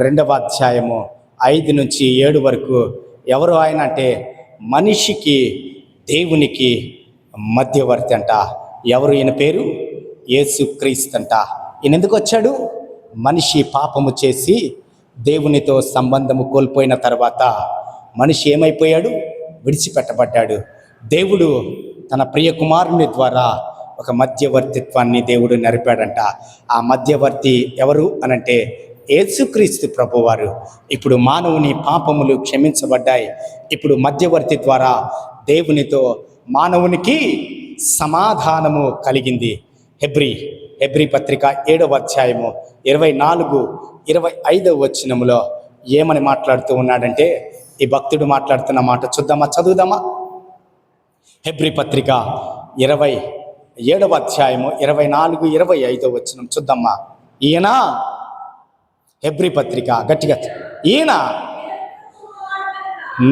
2వ అధ్యాయము 5 నుంచి 7 వరకు. ఎవరు ఆయన అంటే, మనిషికి దేవునికి మధ్యవర్తి అంట. ఎవరు? ఈయన పేరు యేసుక్రీస్తు అంట. ఈయన ఎందుకు వచ్చాడు? మనిషి పాపము చేసి దేవునితో సంబంధము కోల్పోయిన తర్వాత మనిషి ఏమైపోయాడు? విడిచిపెట్టబడ్డాడు. దేవుడు తన ప్రియ కుమారుని ద్వారా ఒక మధ్యవర్తిత్వాన్ని దేవుడు నెరపాడంట. ఆ మధ్యవర్తి ఎవరు అనంటే యేసుక్రీస్తు ప్రభువారు. ఇప్పుడు మానవుని పాపములు క్షమించబడ్డాయి. ఇప్పుడు మధ్యవర్తి ద్వారా దేవునితో మానవునికి సమాధానము కలిగింది. హెబ్రీ పత్రిక 7వ అధ్యాయము 24-25 వచనములో ఏమని మాట్లాడుతూ ఉన్నాడంటే, ఈ భక్తుడు మాట్లాడుతున్న మాట చదువుదామా. హెబ్రీ పత్రిక 27వ అధ్యాయము 24-25 వచనం చూద్దామా. ఈయన హెబ్రీ పత్రిక గట్టిగా, ఈయన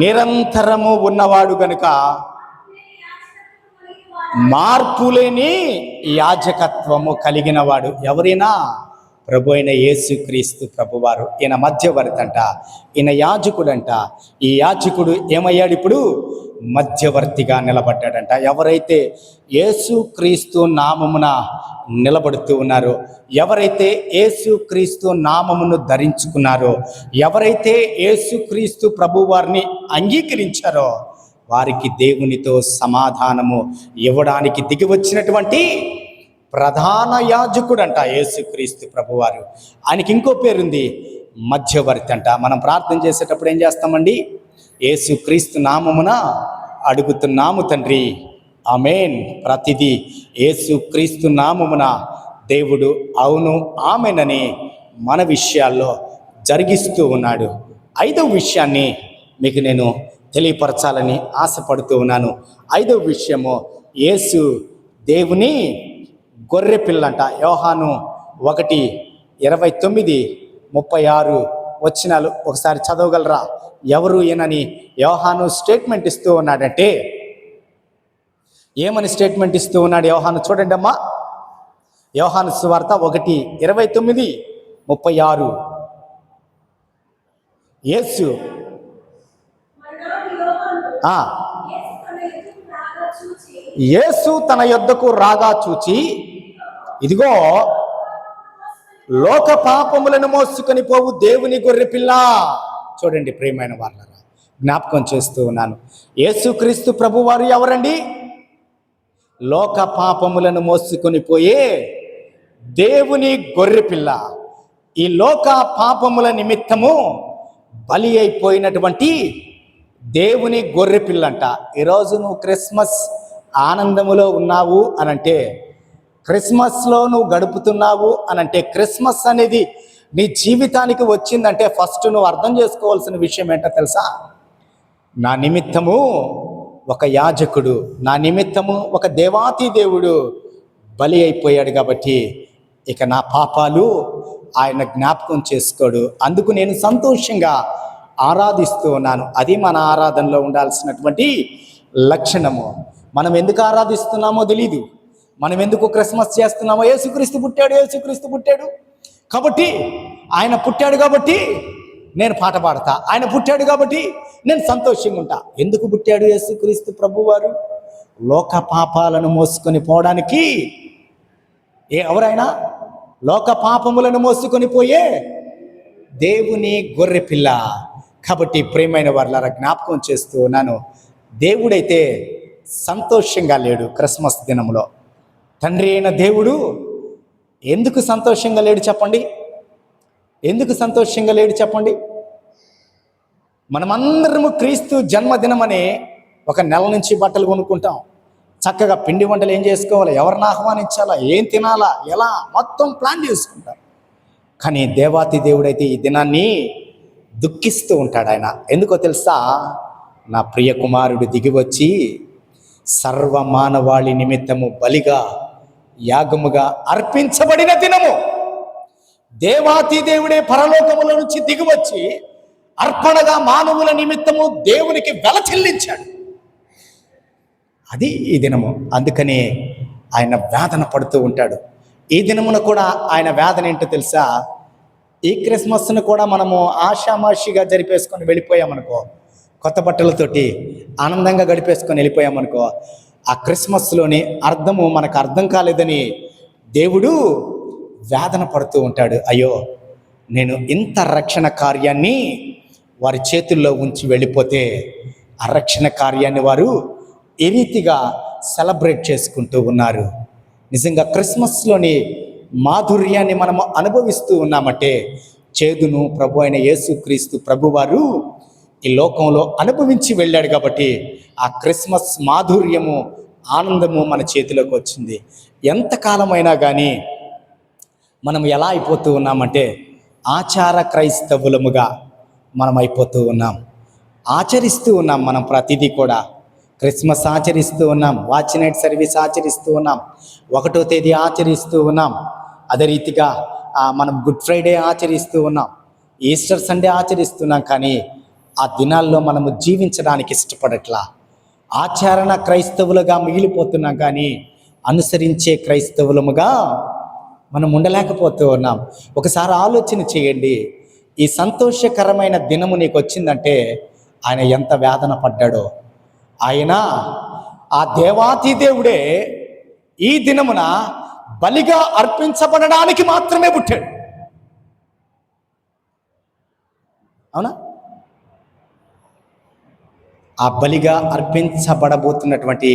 నిరంతరము ఉన్నవాడు గనుక మార్పులేని యాజకత్వము కలిగిన వాడు. ఎవరైనా? ప్రభు అయిన యేసుక్రీస్తు ప్రభువారు. ఈయన మధ్యవర్తి అంట, ఈయన యాజకుడంట. ఈ యాజకుడు ఏమయ్యాడు? ఇప్పుడు మధ్యవర్తిగా నిలబడ్డాడంట. ఎవరైతే యేసుక్రీస్తు నామమున నిలబడుతూ ఉన్నారో, ఎవరైతే యేసుక్రీస్తు నామమును ధరించుకున్నారో, ఎవరైతే యేసుక్రీస్తు ప్రభువారిని అంగీకరించారో వారికి దేవునితో సమాధానము ఇవ్వడానికి దిగి వచ్చినటువంటి ప్రధాన యాజకుడంట యేసుక్రీస్తు ప్రభువారు. ఆయనకి ఇంకో పేరుంది, మధ్యవర్తి అంట. మనం ప్రార్థన చేసేటప్పుడు ఏం చేస్తామండి? యేసుక్రీస్తు నామమున అడుగుతున్నాము తండ్రి, ఆమేన్. ప్రతిదీ యేసుక్రీస్తు నామమున దేవుడు అవును ఆమెనని మన విషయాల్లో జరిగిస్తూ ఉన్నాడు. 5వ విషయాన్ని మీకు నేను తెలియపరచాలని ఆశపడుతూ ఉన్నాను. 5వ విషయము, యేసు దేవుని గొర్రె పిల్లంట. యోహాను 1:29-36 వచనాలు ఒకసారి చదవగలరా? ఎవరు ఈయనని యోహాను స్టేట్మెంట్ ఇస్తూ ఉన్నాడంటే, ఏమని స్టేట్మెంట్ ఇస్తూ ఉన్నాడు యోహాను? చూడండి అమ్మా, యోహాను సువార్త 1:29-36. యేసు తన యొద్దకు రాగా చూచి, ఇదిగో లోక పాపములను మోసుకొని పోవు దేవుని గొర్రె పిల్ల. చూడండి ప్రియమైన వాళ్ళరా, జ్ఞాపకం చేస్తూ ఉన్నాను. యేసుక్రీస్తు ప్రభువారు ఎవరండి? లోక పాపములను మోసుకొని పోయే దేవుని గొర్రె పిల్ల. ఈ లోక పాపముల నిమిత్తము బలి అయిపోయినటువంటి దేవుని గొర్రె పిల్లంట. ఈరోజు నువ్వు క్రిస్మస్ ఆనందములో ఉన్నావు అనంటే, క్రిస్మస్లో నువ్వు గడుపుతున్నావు అనంటే, క్రిస్మస్ అనేది నీ జీవితానికి వచ్చిందంటే ఫస్ట్ నువ్వు అర్థం చేసుకోవాల్సిన విషయం ఏంటో తెలుసా? నా నిమిత్తము ఒక యాజకుడు, నా నిమిత్తము ఒక దేవాతి దేవుడు బలి అయిపోయాడు కాబట్టి ఇక నా పాపాలు ఆయన జ్ఞాపకం చేసుకోడు. అందుకు నేను సంతోషంగా ఆరాధిస్తూ ఉన్నాను. అది మన ఆరాధనలో ఉండాల్సినటువంటి లక్షణము. మనం ఎందుకు ఆరాధిస్తున్నామో తెలీదు, మనం ఎందుకు క్రిస్మస్ చేస్తున్నామో. యేసుక్రీస్తు పుట్టాడు కాబట్టి, ఆయన పుట్టాడు కాబట్టి నేను పాట పాడతా, ఆయన పుట్టాడు కాబట్టి నేను సంతోషంగా ఉంటా. ఎందుకు పుట్టాడు యేసుక్రీస్తు ప్రభువారు? లోక పాపాలను మోసుకొని పోవడానికి. ఎవరైనా లోక పాపములను మోసుకొని పోయే దేవుని గొర్రె పిల్ల. కాబట్టి ప్రియమైన వారులారా, జ్ఞాపకం చేస్తూ ఉన్నాను, దేవుడైతే సంతోషంగా లేడు క్రిస్మస్ దినంలో. తండ్రి అయిన దేవుడు ఎందుకు సంతోషంగా లేడు చెప్పండి? ఎందుకు సంతోషంగా లేడు చెప్పండి? మనమందరము క్రీస్తు జన్మదినమని ఒక నెల నుంచి బట్టలు కొనుక్కుంటాం. చక్కగా పిండి వంటలు ఏం చేసుకోవాలి, ఎవరిని ఆహ్వానించాలా, ఏం తినాలా, ఎలా మొత్తం ప్లాన్ చేసుకుంటాం. కానీ దేవాతి దేవుడైతే ఈ దినాన్ని దుఃఖిస్తూ ఉంటాడు. ఆయన ఎందుకో తెలుసా? నా ప్రియ కుమారుడు దిగివచ్చి సర్వమానవాళి నిమిత్తము బలిగా యాగముగా అర్పించబడిన దినము. దేవాతి దేవుడే పరలోకముల నుంచి దిగివచ్చి అర్పణగా మానవుల నిమిత్తము దేవునికి వెల చెల్లించాడు. అది ఈ దినము. అందుకని ఆయన వేదన పడుతూ ఉంటాడు. ఈ దినమున కూడా ఆయన వేదన ఏంటో తెలుసా? ఈ క్రిస్మస్ను కూడా మనము ఆషామాషిగా జరిపేసుకొని వెళ్ళిపోయామనుకో, కొత్త బట్టలతోటి ఆనందంగా గడిపేసుకొని వెళ్ళిపోయామనుకో, ఆ క్రిస్మస్లోని అర్థము మనకు అర్థం కాలేదని దేవుడు వేదన పడుతూ ఉంటాడు. అయ్యో, నేను ఇంత రక్షణ కార్యాన్ని వారి చేతుల్లో ఉంచి వెళ్ళిపోతే ఆ రక్షణ కార్యాన్ని వారు ఏ రీతిగా సెలబ్రేట్ చేసుకుంటూ ఉన్నారు. నిజంగా క్రిస్మస్లోని మాధుర్యాన్ని మనము అనుభవిస్తూ ఉన్నామంటే చేదును ప్రభు అయిన యేసుక్రీస్తు ప్రభువారు ఈ లోకంలో అనుభవించి వెళ్ళాడు కాబట్టి ఆ క్రిస్మస్ మాధుర్యము, ఆనందము మన చేతిలోకి వచ్చింది. ఎంతకాలమైనా కానీ మనం ఎలా అయిపోతూ ఉన్నామంటే ఆచార క్రైస్తవులముగా మనం అయిపోతూ ఉన్నాం. ఆచరిస్తూ ఉన్నాం మనం ప్రతిదీ కూడా. క్రిస్మస్ ఆచరిస్తూ ఉన్నాం, వాచ్ నైట్ సర్వీస్ ఆచరిస్తూ ఉన్నాం, 1వ తేదీ ఆచరిస్తూ ఉన్నాం. అదే రీతిగా మనం గుడ్ ఫ్రైడే ఆచరిస్తూ ఉన్నాం, ఈస్టర్ సండే ఆచరిస్తున్నాం. కానీ ఆ దినాల్లో మనము జీవించడానికి ఇష్టపడట్లా. ఆచరణ క్రైస్తవులుగా మిగిలిపోతున్నాం కానీ అనుసరించే క్రైస్తవులముగా మనం ఉండలేకపోతూ ఉన్నాం. ఒకసారి ఆలోచన చేయండి. ఈ సంతోషకరమైన దినము నీకు వచ్చిందంటే ఆయన ఎంత వేదన పడ్డాడో. ఆయన ఆ దేవాతి దేవుడే ఈ దినమున బలిగా అర్పించబడడానికి మాత్రమే పుట్టాడు. అవునా? ఆ బలిగా అర్పించబడబోతున్నటువంటి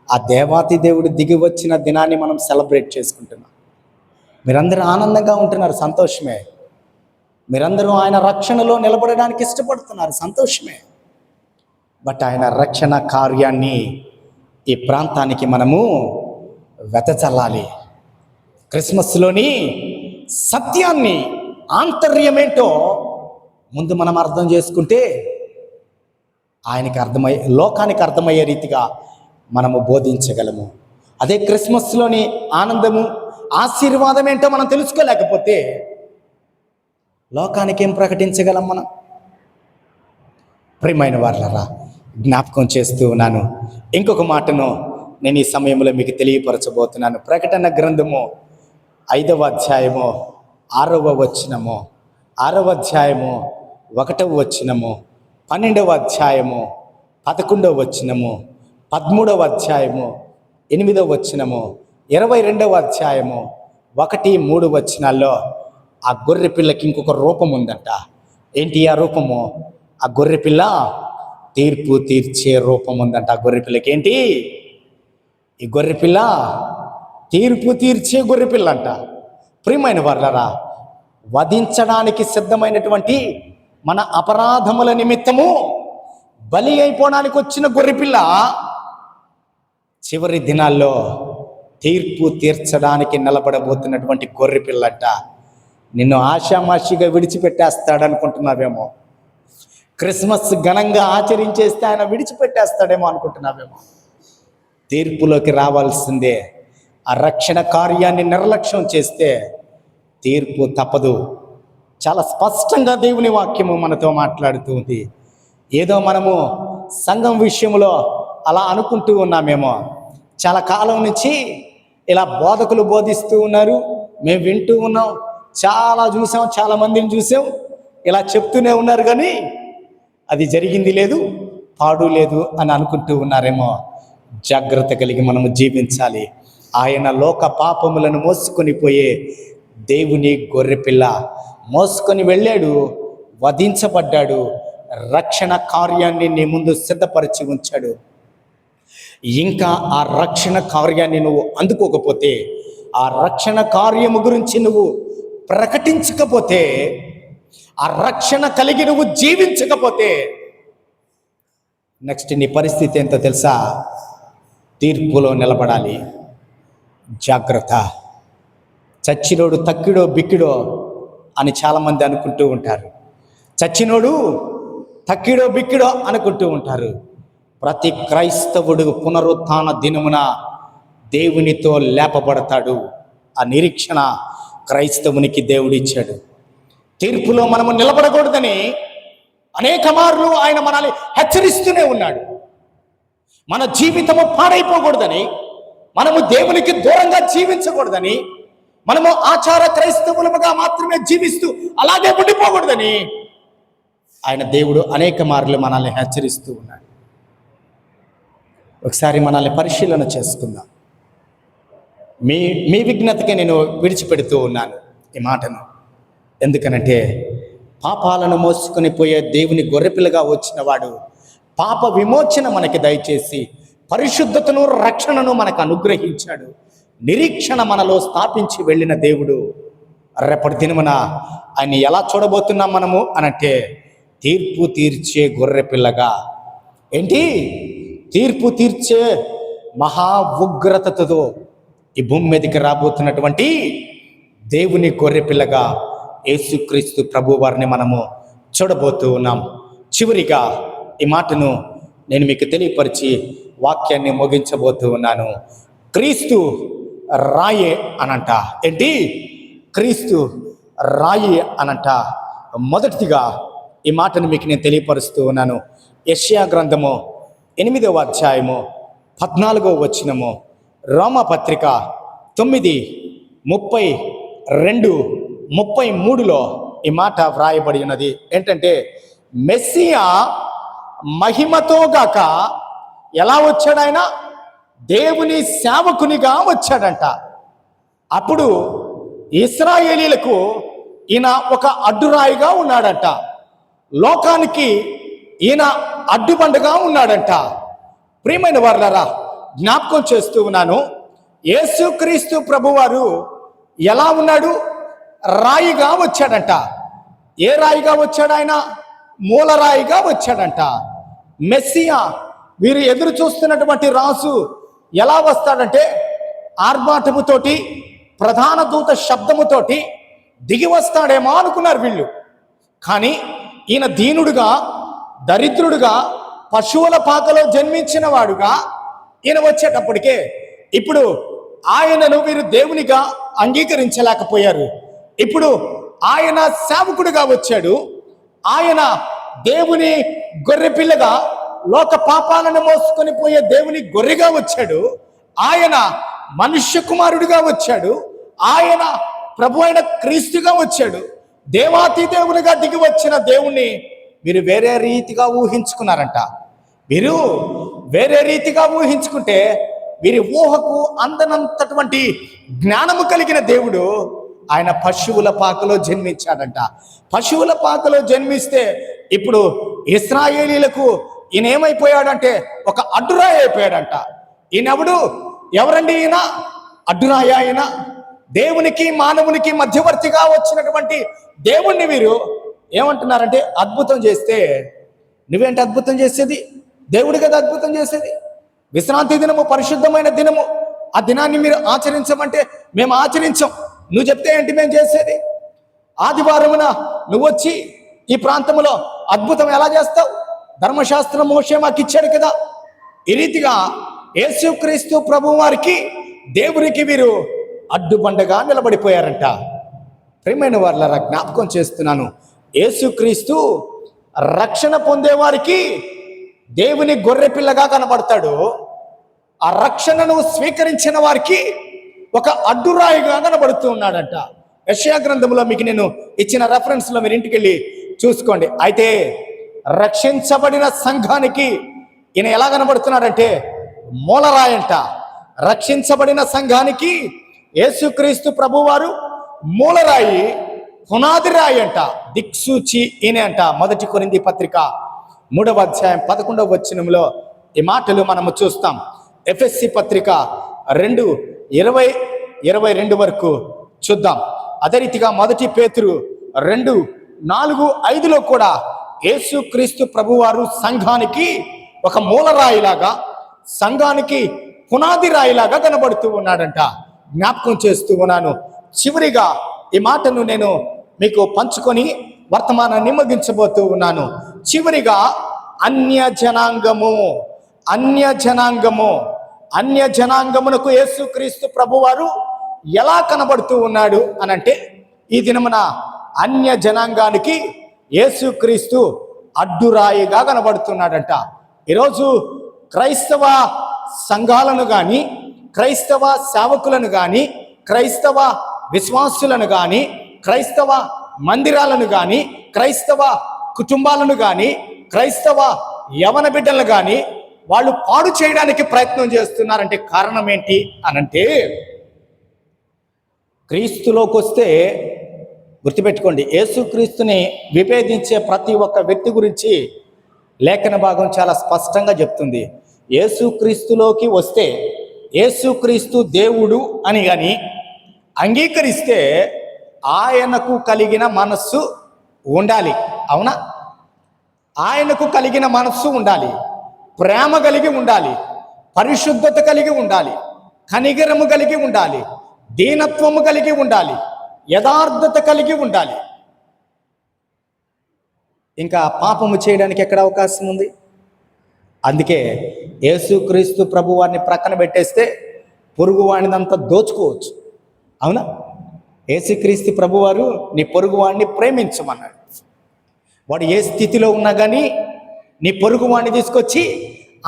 ఆ దేవాతి దేవుడు దిగి వచ్చిన దినాన్ని మనం సెలబ్రేట్ చేసుకుంటున్నాం. మీరందరూ ఆనందంగా ఉంటున్నారు, సంతోషమే. మీరందరూ ఆయన రక్షణలో నిలబడడానికి ఇష్టపడుతున్నారు, సంతోషమే. బట్ ఆయన రక్షణ కార్యాన్ని ఈ ప్రాంతానికి మనము వెతచల్లాలి. క్రిస్మస్లోని సత్యాన్ని, ఆంతర్యమేంటో ముందు మనం అర్థం చేసుకుంటే ఆయనకి లోకానికి అర్థమయ్యే రీతిగా మనము బోధించగలము. అదే క్రిస్మస్లోని ఆనందము, ఆశీర్వాదం ఏంటో మనం తెలుసుకోలేకపోతే లోకానికి ఏం ప్రకటించగలం మనం? ప్రియమైన వారలారా, జ్ఞాపకం చేస్తూ ఉన్నాను. ఇంకొక మాటను నేను ఈ సమయంలో మీకు తెలియపరచబోతున్నాను. ప్రకటన గ్రంథము 5వ అధ్యాయము 6వ వచనము, 6వ అధ్యాయము 1వ వచనము, 12వ అధ్యాయము 11వ వచనము, 13వ అధ్యాయము 8వ వచనము, 22వ అధ్యాయము 1, 3 వచనాల్లో ఆ గొర్రె పిల్లకి ఇంకొక రూపం ఉందంట. ఏంటి ఆ రూపము? ఆ గొర్రె పిల్ల తీర్పు తీర్చే రూపం ఉందంట. ఆ గొర్రె పిల్లకి ఏంటి? ఈ గొర్రె పిల్ల తీర్పు తీర్చే గొర్రె పిల్ల అంట. ప్రియమైన వారలారా, వధించడానికి సిద్ధమైనటువంటి మన అపరాధముల నిమిత్తము బలి అయిపోవడానికి వచ్చిన గొర్రెపిల్ల చివరి దినాల్లో తీర్పు తీర్చడానికి నిలబడబోతున్నటువంటి గొర్రెపిల్లట. నిన్ను ఆషామాషిగా విడిచిపెట్టేస్తాడనుకుంటున్నావేమో. క్రిస్మస్ ఘనంగా ఆచరించేస్తే ఆయన విడిచిపెట్టేస్తాడేమో అనుకుంటున్నావేమో. తీర్పులోకి రావాల్సిందే. ఆ రక్షణ కార్యాన్ని నిర్లక్ష్యం చేస్తే తీర్పు తప్పదు. చాలా స్పష్టంగా దేవుని వాక్యము మనతో మాట్లాడుతూ ఉంది. ఏదో మనము సంఘం విషయంలో అలా అనుకుంటూ ఉన్నామేమో. చాలా కాలం నుంచి ఇలా బోధకులు బోధిస్తూ ఉన్నారు, మేము వింటూ ఉన్నాం, చాలా చూసాం, చాలా మందిని చూసాం, ఇలా చెప్తూనే ఉన్నారు, కానీ అది జరిగింది లేదు, పాడు లేదు అని అనుకుంటూ ఉన్నారేమో. జాగ్రత్త కలిగి మనము జీవించాలి. ఆయన లోక పాపములను మోసుకొని పోయే దేవుని గొర్రెపిల్ల మోసుకొని వెళ్ళాడు, వధించబడ్డాడు, రక్షణ కార్యాన్ని నీ ముందు సిద్ధపరిచి ఉంచాడు. ఇంకా ఆ రక్షణ కార్యాన్ని నువ్వు అందుకోకపోతే, ఆ రక్షణ కార్యము గురించి నువ్వు ప్రకటించకపోతే, ఆ రక్షణ కలిగి నువ్వు జీవించకపోతే నెక్స్ట్ నీ పరిస్థితి ఏంటో తెలుసా? తీర్పులో నిలబడాలి. జాగ్రత్త. చచ్చినోడు తక్కిడో బిక్కిడో అని చాలామంది అనుకుంటూ ఉంటారు. చచ్చినోడు తక్కిడో బిక్కిడో అనుకుంటూ ఉంటారు. ప్రతి క్రైస్తవుడు పునరుత్థాన దినమున దేవునితో లేపబడతాడు. ఆ నిరీక్షణ క్రైస్తవునికి దేవుడిచ్చాడు. తీర్పులో మనము నిలబడకూడదని అనేక మార్లు ఆయన మనల్ని హెచ్చరిస్తూనే ఉన్నాడు. మన జీవితము పాడైపోకూడదని, మనము దేవునికి దూరంగా జీవించకూడదని, మనము ఆచార క్రైస్తవులముగా మాత్రమే జీవిస్తూ అలాగే ఉండిపోకూడదని ఆయన దేవుడు అనేక మార్లు మనల్ని హెచ్చరిస్తూ ఉన్నాడు. ఒకసారి మనల్ని పరిశీలన చేసుకుందాం. మీ విజ్ఞతకి నేను విడిచిపెడుతూ ఉన్నాను ఈ మాటను. ఎందుకనంటే పాపాలను మోసుకొని పోయే దేవుని గొర్రెపిల్లగా వచ్చిన వాడు పాప విమోచన మనకి దయచేసి పరిశుద్ధతను, రక్షణను మనకు అనుగ్రహించాడు. నిరీక్షణ మనలో స్థాపించి వెళ్ళిన దేవుడు రేపటి దినమున ఆయన ఎలా చూడబోతున్నాం మనము అనంటే తీర్పు తీర్చే గొర్రె పిల్లగా. ఏంటి? తీర్పు తీర్చే మహా ఉగ్రతతో ఈ భూమి మీదకి రాబోతున్నటువంటి దేవుని గొర్రె పిల్లగా యేసుక్రీస్తు ప్రభు వారిని మనము చూడబోతూ ఉన్నాం. చివరిగా ఈ మాటను నేను మీకు తెలియపరిచి వాక్యాన్ని ముగించబోతూ ఉన్నాను. క్రీస్తు రాయే అనంట. ఏంటి? క్రీస్తు రాయి అనంట. మొదటిగా ఈ మాటను మీకు నేను తెలియపరుస్తూ ఉన్నాను. యెషయా గ్రంథము 8వ అధ్యాయము 14వ వచనము, రోమపత్రిక 9:32-33లో ఈ మాట వ్రాయబడి ఉన్నది. ఏంటంటే మెస్సియా మహిమతో గాక ఎలా వచ్చాడు? ఆయన దేవుని సేవకునిగా వచ్చాడంట. అప్పుడు ఇశ్రాయేలీలకు ఈయన ఒక అడ్డురాయిగా ఉన్నాడంట. లోకానికి ఈయన అడ్డుబండగా ఉన్నాడంట. ప్రియమైన వారలారా, జ్ఞాపకం చేస్తూ ఉన్నాను, యేసుక్రీస్తు ప్రభువారు ఎలా ఉన్నాడు? రాయిగా వచ్చాడంట. ఏ రాయిగా వచ్చాడు? ఆయన మూలరాయిగా వచ్చాడంట. మెస్సియా, వీరు ఎదురు చూస్తున్నటువంటి రాజు ఎలా వస్తాడంటే ఆర్భాటముతోటి, ప్రధాన దూత శబ్దముతోటి దిగి వస్తాడేమో అనుకున్నారు వీళ్ళు. కానీ ఈయన దీనుడుగా, దరిద్రుడుగా, పశువుల పాకలో జన్మించిన వాడుగా ఈయన వచ్చేటప్పటికే ఇప్పుడు ఆయనను వీరు దేవునిగా అంగీకరించలేకపోయారు. ఇప్పుడు ఆయన సేవకుడిగా వచ్చాడు. ఆయన దేవుని గొర్రె పిల్లగా, లోక పాపాలను మోసుకొని పోయే దేవుని గొర్రెగా వచ్చాడు. ఆయన మనుష్య కుమారుడిగా వచ్చాడు. ఆయన ప్రభు అయిన క్రీస్తుగా వచ్చాడు. దేవాతి దేవునిగా దిగి వచ్చిన దేవుణ్ణి మీరు వేరే రీతిగా ఊహించుకున్నారంట. మీరు వేరే రీతిగా ఊహించుకుంటే వీరి ఊహకు అందనంతటువంటి జ్ఞానము కలిగిన దేవుడు ఆయన పశువుల పాకలో జన్మించాడంట. పశువుల పాకలో జన్మిస్తే ఇప్పుడు ఇశ్రాయేలీలకు ఈయన ఏమైపోయాడంటే ఒక అడ్డురాయి అయిపోయాడంట. ఈయనెవడు? ఎవరండి ఈయన? అడ్డురాయి. ఆయన దేవునికి మానవునికి మధ్యవర్తిగా వచ్చినటువంటి దేవుణ్ణి వీరు ఏమంటున్నారంటే అద్భుతం చేస్తే, నువ్వేంటి అద్భుతం చేసేది? దేవుడు కదా అద్భుతం చేసేది. విశ్రాంతి దినము పరిశుద్ధమైన దినము. ఆ దినాన్ని మీరు ఆచరించమంటే మేము ఆచరించాం. నువ్వు చెప్తే ఏంటి మేము చేసేది? ఆదివారమున నువ్వు వచ్చి ఈ ప్రాంతంలో అద్భుతం ఎలా చేస్తావు? ధర్మశాస్త్రం మోషే మాకు ఇచ్చాడు కదా. ఈ రీతిగా యేసుక్రీస్తు ప్రభు వారికి, దేవునికి వీరు అడ్డుబండగా నిలబడిపోయారంట. ప్రియమైన వారలారా, జ్ఞాపకం చేస్తున్నాను, యేసుక్రీస్తు రక్షణ పొందేవారికి దేవుని గొర్రె పిల్లగా కనబడతాడు. ఆ రక్షణను స్వీకరించిన వారికి ఒక అడ్డురాయిగా కనబడుతూ ఉన్నాడంట. యెషయా గ్రంథంలో మీకు నేను ఇచ్చిన రెఫరెన్స్లో మీరు ఇంటికి వెళ్ళి చూసుకోండి. అయితే రక్షించబడిన సంఘానికి ఈయన ఎలా కనబడుతున్నాడంటే మూలరాయంట. రక్షించబడిన సంఘానికి యేసుక్రీస్తు ప్రభువారు మూలరాయి, పునాది రాయి అంట. దిక్సూచి ఈయన అంట. 1 కొరింథీ పత్రిక 3వ అధ్యాయం 11వ వచనంలో ఈ మాటలు మనము చూస్తాం. ఎఫెసీ పత్రిక 2:20-22 వరకు చూద్దాం. అదే రీతిగా 1 పేతురు 2:4-5లో కూడా యేసుక్రీస్తు ప్రభువారు సంఘానికి ఒక మూలరాయిలాగా, సంఘానికి పునాది రాయిలాగా కనబడుతూ ఉన్నాడంట. జ్ఞాపకం చేస్తూ ఉన్నాను. చివరిగా ఈ మాటను నేను మీకు పంచుకొని వర్తమానాన్ని ముగించబోతూ ఉన్నాను. చివరిగా అన్య జనాంగమునకు యేసుక్రీస్తు ప్రభువారు ఎలా కనబడుతూ ఉన్నాడు అనంటే, ఈ దినమున అన్య జనాంగానికి యేసుక్రీస్తు అడ్డురాయిగా కనబడుతున్నాడంట. ఈరోజు క్రైస్తవ సంఘాలను కానీ, క్రైస్తవ సేవకులను కానీ, క్రైస్తవ విశ్వాసులను కానీ, క్రైస్తవ మందిరాలను కానీ, క్రైస్తవ కుటుంబాలను కానీ, క్రైస్తవ యవన బిడ్డలను కానీ వాళ్ళు పాడు చేయడానికి ప్రయత్నం చేస్తున్నారంటే కారణం ఏంటి అనంటే, క్రీస్తులోకి వస్తే గుర్తుపెట్టుకోండి, యేసుక్రీస్తుని విభేదించే ప్రతి ఒక్క వ్యక్తి గురించి లేఖన భాగం చాలా స్పష్టంగా చెప్తుంది. యేసుక్రీస్తులోకి వస్తే యేసుక్రీస్తు దేవుడు అని కానీ అంగీకరిస్తే ఆయనకు కలిగిన మనస్సు ఉండాలి. అవునా? ఆయనకు కలిగిన మనస్సు ఉండాలి, ప్రేమ కలిగి ఉండాలి, పరిశుద్ధత కలిగి ఉండాలి, కనికరము కలిగి ఉండాలి, దీనత్వము కలిగి ఉండాలి, యథార్థత కలిగి ఉండాలి. ఇంకా పాపము చేయడానికి ఎక్కడ అవకాశం ఉంది? అందుకే యేసుక్రీస్తు ప్రభువారిని ప్రక్కన పెట్టేస్తే పొరుగువాడినంతా దోచుకోవచ్చు. అవునా? యేసుక్రీస్తు ప్రభువారు నీ పొరుగువాడిని ప్రేమించమన్నాడు. వాడు ఏ స్థితిలో ఉన్నా కానీ నీ పొరుగువాడిని తీసుకొచ్చి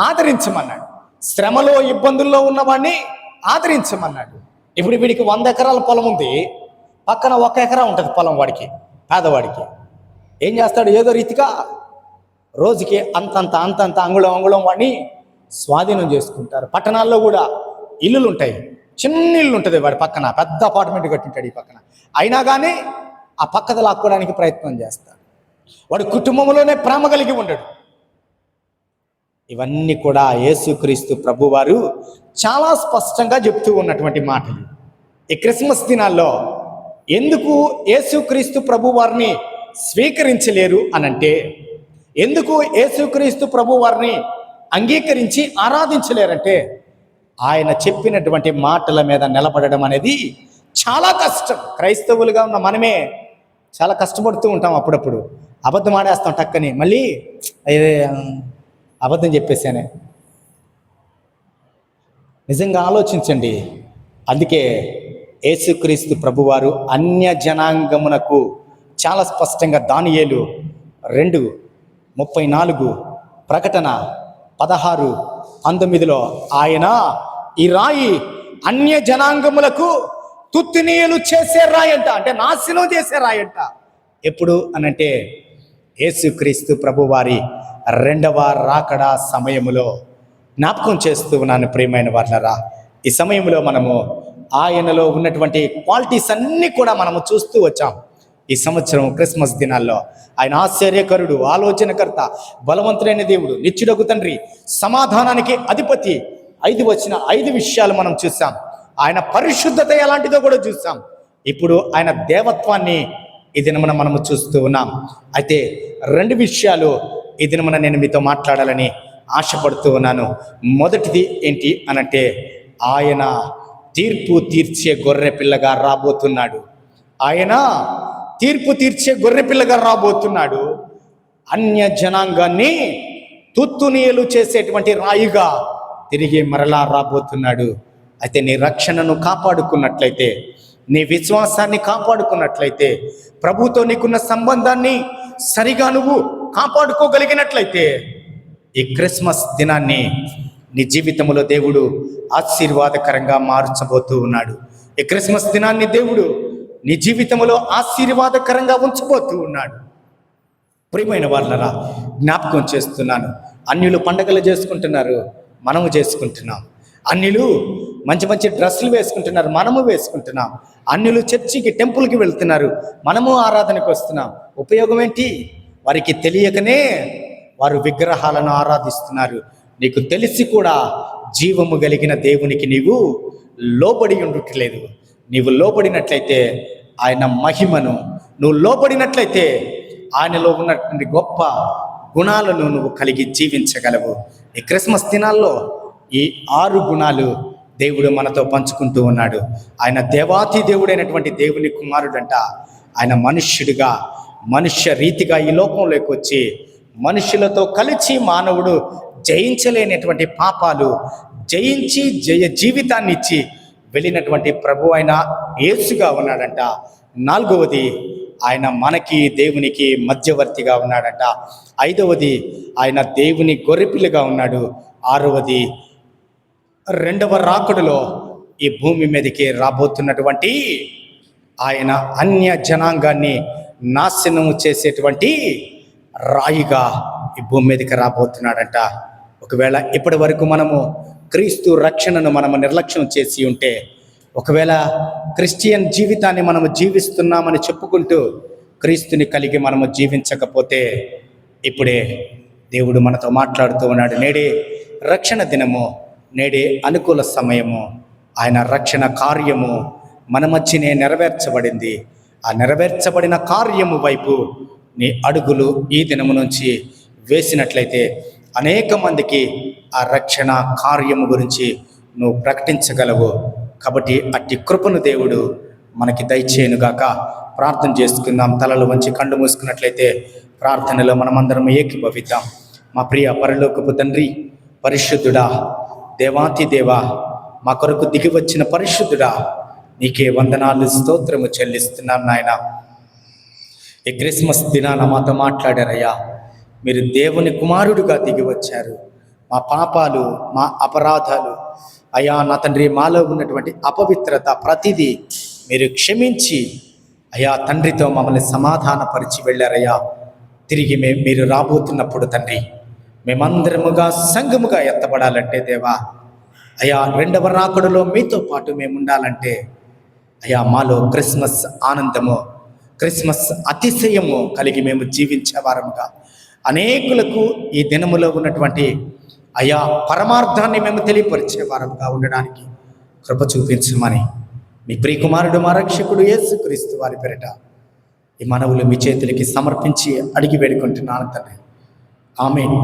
ఆదరించమన్నాడు. శ్రమలో ఇబ్బందుల్లో ఉన్నవాడిని ఆదరించమన్నాడు. ఇప్పుడు వీడికి 100 ఎకరాల పొలం ఉంది, పక్కన 1 ఎకరా ఉంటుంది పొలం వాడికి, పేదవాడికి. ఏం చేస్తాడు? ఏదో రీతిగా రోజుకి అంతంత అంగుళం వాడిని స్వాధీనం చేసుకుంటారు. పట్టణాల్లో కూడా ఇల్లులు ఉంటాయి, చిన్న ఇల్లు ఉంటుంది వాడి పక్కన, పెద్ద అపార్ట్మెంట్ కట్టింటాడు ఈ పక్కన. అయినా కానీ ఆ పక్కద లాక్కోవడానికి ప్రయత్నం చేస్తాడు. వాడి కుటుంబంలోనే ప్రేమ కలిగి ఉండడు. ఇవన్నీ కూడా యేసుక్రీస్తు ప్రభువారు చాలా స్పష్టంగా చెప్తూ ఉన్నటువంటి మాటలు. ఈ క్రిస్మస్ దినాల్లో ఎందుకు యేసుక్రీస్తు ప్రభువారిని స్వీకరించలేరు అనంటే, ఎందుకు యేసుక్రీస్తు ప్రభువారిని అంగీకరించి ఆరాధించలేరంటే, ఆయన చెప్పినటువంటి మాటల మీద నిలబడడం అనేది చాలా కష్టం. క్రైస్తవులుగా ఉన్న మనమే చాలా కష్టపడుతూ ఉంటాం. అప్పుడప్పుడు అబద్ధం ఆడేస్తాం టక్కని, మళ్ళీ అబద్ధం చెప్పేసానే. నిజంగా ఆలోచించండి. అందుకే యేసుక్రీస్తు ప్రభువారు అన్య జనాంగమునకు చాలా స్పష్టంగా దానియేలు 2:34, ప్రకటన 16:19 ఆయన ఈ రాయి అన్య జనాంగములకు తుత్తినీయులు చేసే రాయంట, అంటే నాశనం చేసే రాయంట. ఎప్పుడు అనంటే యేసుక్రీస్తు ప్రభువారి 2వ రాకడ సమయములో. జ్ఞాపకం చేస్తూ ఉన్నాను ప్రియమైన వారలారా. ఈ సమయంలో మనము ఆయనలో ఉన్నటువంటి క్వాలిటీస్ అన్నీ కూడా మనము చూస్తూ వచ్చాం. ఈ సంవత్సరం క్రిస్మస్ దినాల్లో ఆయన ఆశ్చర్యకరుడు, ఆలోచనకర్త, బలవంతుడైన దేవుడు, నిత్యుడగు తండ్రి, సమాధానానికి అధిపతి. 5 విషయాలు మనం చూసాం. ఆయన పరిశుద్ధత ఎలాంటిదో కూడా చూసాం. ఇప్పుడు ఆయన దేవత్వాన్ని ఈ దినమున మనము చూస్తూ ఉన్నాం. అయితే 2 విషయాలు ఈ దినమున నేను మీతో మాట్లాడాలని ఆశపడుతూ ఉన్నాను. మొదటిది ఏంటి అనంటే, ఆయన తీర్పు తీర్చే గొర్రె పిల్లగా రాబోతున్నాడు. ఆయన తీర్పు తీర్చే గొర్రె పిల్లగా రాబోతున్నాడు. అన్య జనాంగాన్ని తుత్తునీయలు చేసేటువంటి రాయిగా తిరిగి మరలా రాబోతున్నాడు. అయితే నీ రక్షణను కాపాడుకున్నట్లయితే, నీ విశ్వాసాన్ని కాపాడుకున్నట్లయితే, ప్రభుతో నీకున్న సంబంధాన్ని సరిగా నువ్వు కాపాడుకోగలిగినట్లయితే, ఈ క్రిస్మస్ దినాన్ని నీ జీవితంలో దేవుడు ఆశీర్వాదకరంగా మార్చబోతూ ఉన్నాడు. ఈ క్రిస్మస్ దినాన్ని దేవుడు నీ జీవితంలో ఆశీర్వాదకరంగా ఉంచబోతూ ఉన్నాడు. ప్రియమైన వాళ్ళరా, జ్ఞాపకం చేస్తున్నాను. అన్యులు పండగలు చేసుకుంటున్నారు, మనము చేసుకుంటున్నాం. అన్యులు మంచి మంచి డ్రెస్సులు వేసుకుంటున్నారు, మనము వేసుకుంటున్నాం. అన్యులు చర్చికి, టెంపుల్కి వెళ్తున్నారు, మనము ఆరాధనకు వస్తున్నాం. ఉపయోగం ఏంటి? వారికి తెలియకనే వారు విగ్రహాలను ఆరాధిస్తున్నారు. నీకు తెలిసి కూడా జీవము కలిగిన దేవునికి నీవు లోబడి ఉండట్లేదు. నీవు లోబడినట్లయితే ఆయన మహిమను, నువ్వు లోబడినట్లయితే ఆయనలో ఉన్నటువంటి గొప్ప గుణాలను నువ్వు కలిగి జీవించగలవు. ఈ క్రిస్మస్ దినాల్లో ఈ 6 గుణాలు దేవుడు మనతో పంచుకుంటూ ఉన్నాడు. ఆయన దేవాతి దేవుడైనటువంటి దేవుని కుమారుడంట. ఆయన మనుష్యుడిగా, మనుష్య రీతిగా ఈ లోకంలోకి వచ్చి మనుషులతో కలిసి మానవుడు జయించలేనటువంటి పాపాలు జయించి జీవితాన్ని ఇచ్చి వెళ్ళినటువంటి ప్రభు అయిన యేసుగా ఉన్నాడంట. 4వది, ఆయన మనకి దేవునికి మధ్యవర్తిగా ఉన్నాడంట. 5వది, ఆయన దేవుని గొర్రెపిల్లగా ఉన్నాడు. 6వది, 2వ రాకడలో ఈ భూమి మీదకి రాబోతున్నటువంటి ఆయన అన్య జనాంగాన్ని నాశనము చేసేటువంటి రాయిగా ఈ భూమి మీదకి రాబోతున్నాడంట. ఒకవేళ ఇప్పటి వరకు మనము క్రీస్తు రక్షణను మనము నిర్లక్ష్యం చేసి ఉంటే, ఒకవేళ క్రిస్టియన్ జీవితాన్ని మనము జీవిస్తున్నామని చెప్పుకుంటూ క్రీస్తుని కలిగి మనము జీవించకపోతే, ఇప్పుడే దేవుడు మనతో మాట్లాడుతూ ఉన్నాడు. నేడే రక్షణ దినము, నేడే అనుకూల సమయము. ఆయన రక్షణ కార్యము మన మధ్యనే నెరవేర్చబడింది. ఆ నెరవేర్చబడిన కార్యము వైపు నీ అడుగులు ఈ దినము నుంచి వేసినట్లయితే అనేక మందికి ఆ రక్షణ కార్యము గురించి నువ్వు ప్రకటించగలవు. కాబట్టి అట్టి కృపను దేవుడు మనకి దయచేయనుగాక. ప్రార్థన చేసుకుందాం. తలలు వంచి కళ్ళు మూసుకున్నట్లయితే ప్రార్థనలో మనమందరం ఏకీభవిద్దాం. మా ప్రియ పరలోకపు తండ్రి, పరిశుద్ధుడా, దేవాతి దేవా, మా కొరకు దిగి వచ్చిన పరిశుద్ధుడా, నీకే వందనాలు స్తోత్రము చెల్లిస్తున్నాం నాయన. ఈ క్రిస్మస్ దినాన మాతో మాట్లాడారయ్యా. మీరు దేవుని కుమారుడుగా దిగి వచ్చారు. మా పాపాలు, మా అపరాధాలు అయ్యా నా తండ్రి, మాలో ఉన్నటువంటి అపవిత్రత ప్రతిదీ మీరు క్షమించి అయ్యా తండ్రితో మమ్మల్ని సమాధానపరిచి వెళ్ళారయ్యా. తిరిగి మీరు రాబోతున్నప్పుడు తండ్రి, మేమందరముగా సంఘముగా ఎత్తబడాలంటే దేవా, అయ్యా రెండవ రాకడలో మీతో పాటు మేము ఉండాలంటే అయ్యా మాలో క్రిస్మస్ ఆనందము, క్రిస్మస్ అతిశయము కలిగి మేము జీవించేవారముగా, అనేకులకు ఈ దినములో ఉన్నటువంటి అయ్యా పరమార్థాన్ని మేము తెలియపరిచేవారముగా ఉండడానికి కృప చూపించమని మీ ప్రియకుమారుడు మా రక్షకుడు యేసుక్రీస్తు వారి పేరిట ఈ మనవులు మీ చేతులకి సమర్పించి అడిగి వేడుకుంటున్నాను తండ్రి. ఆమేన్.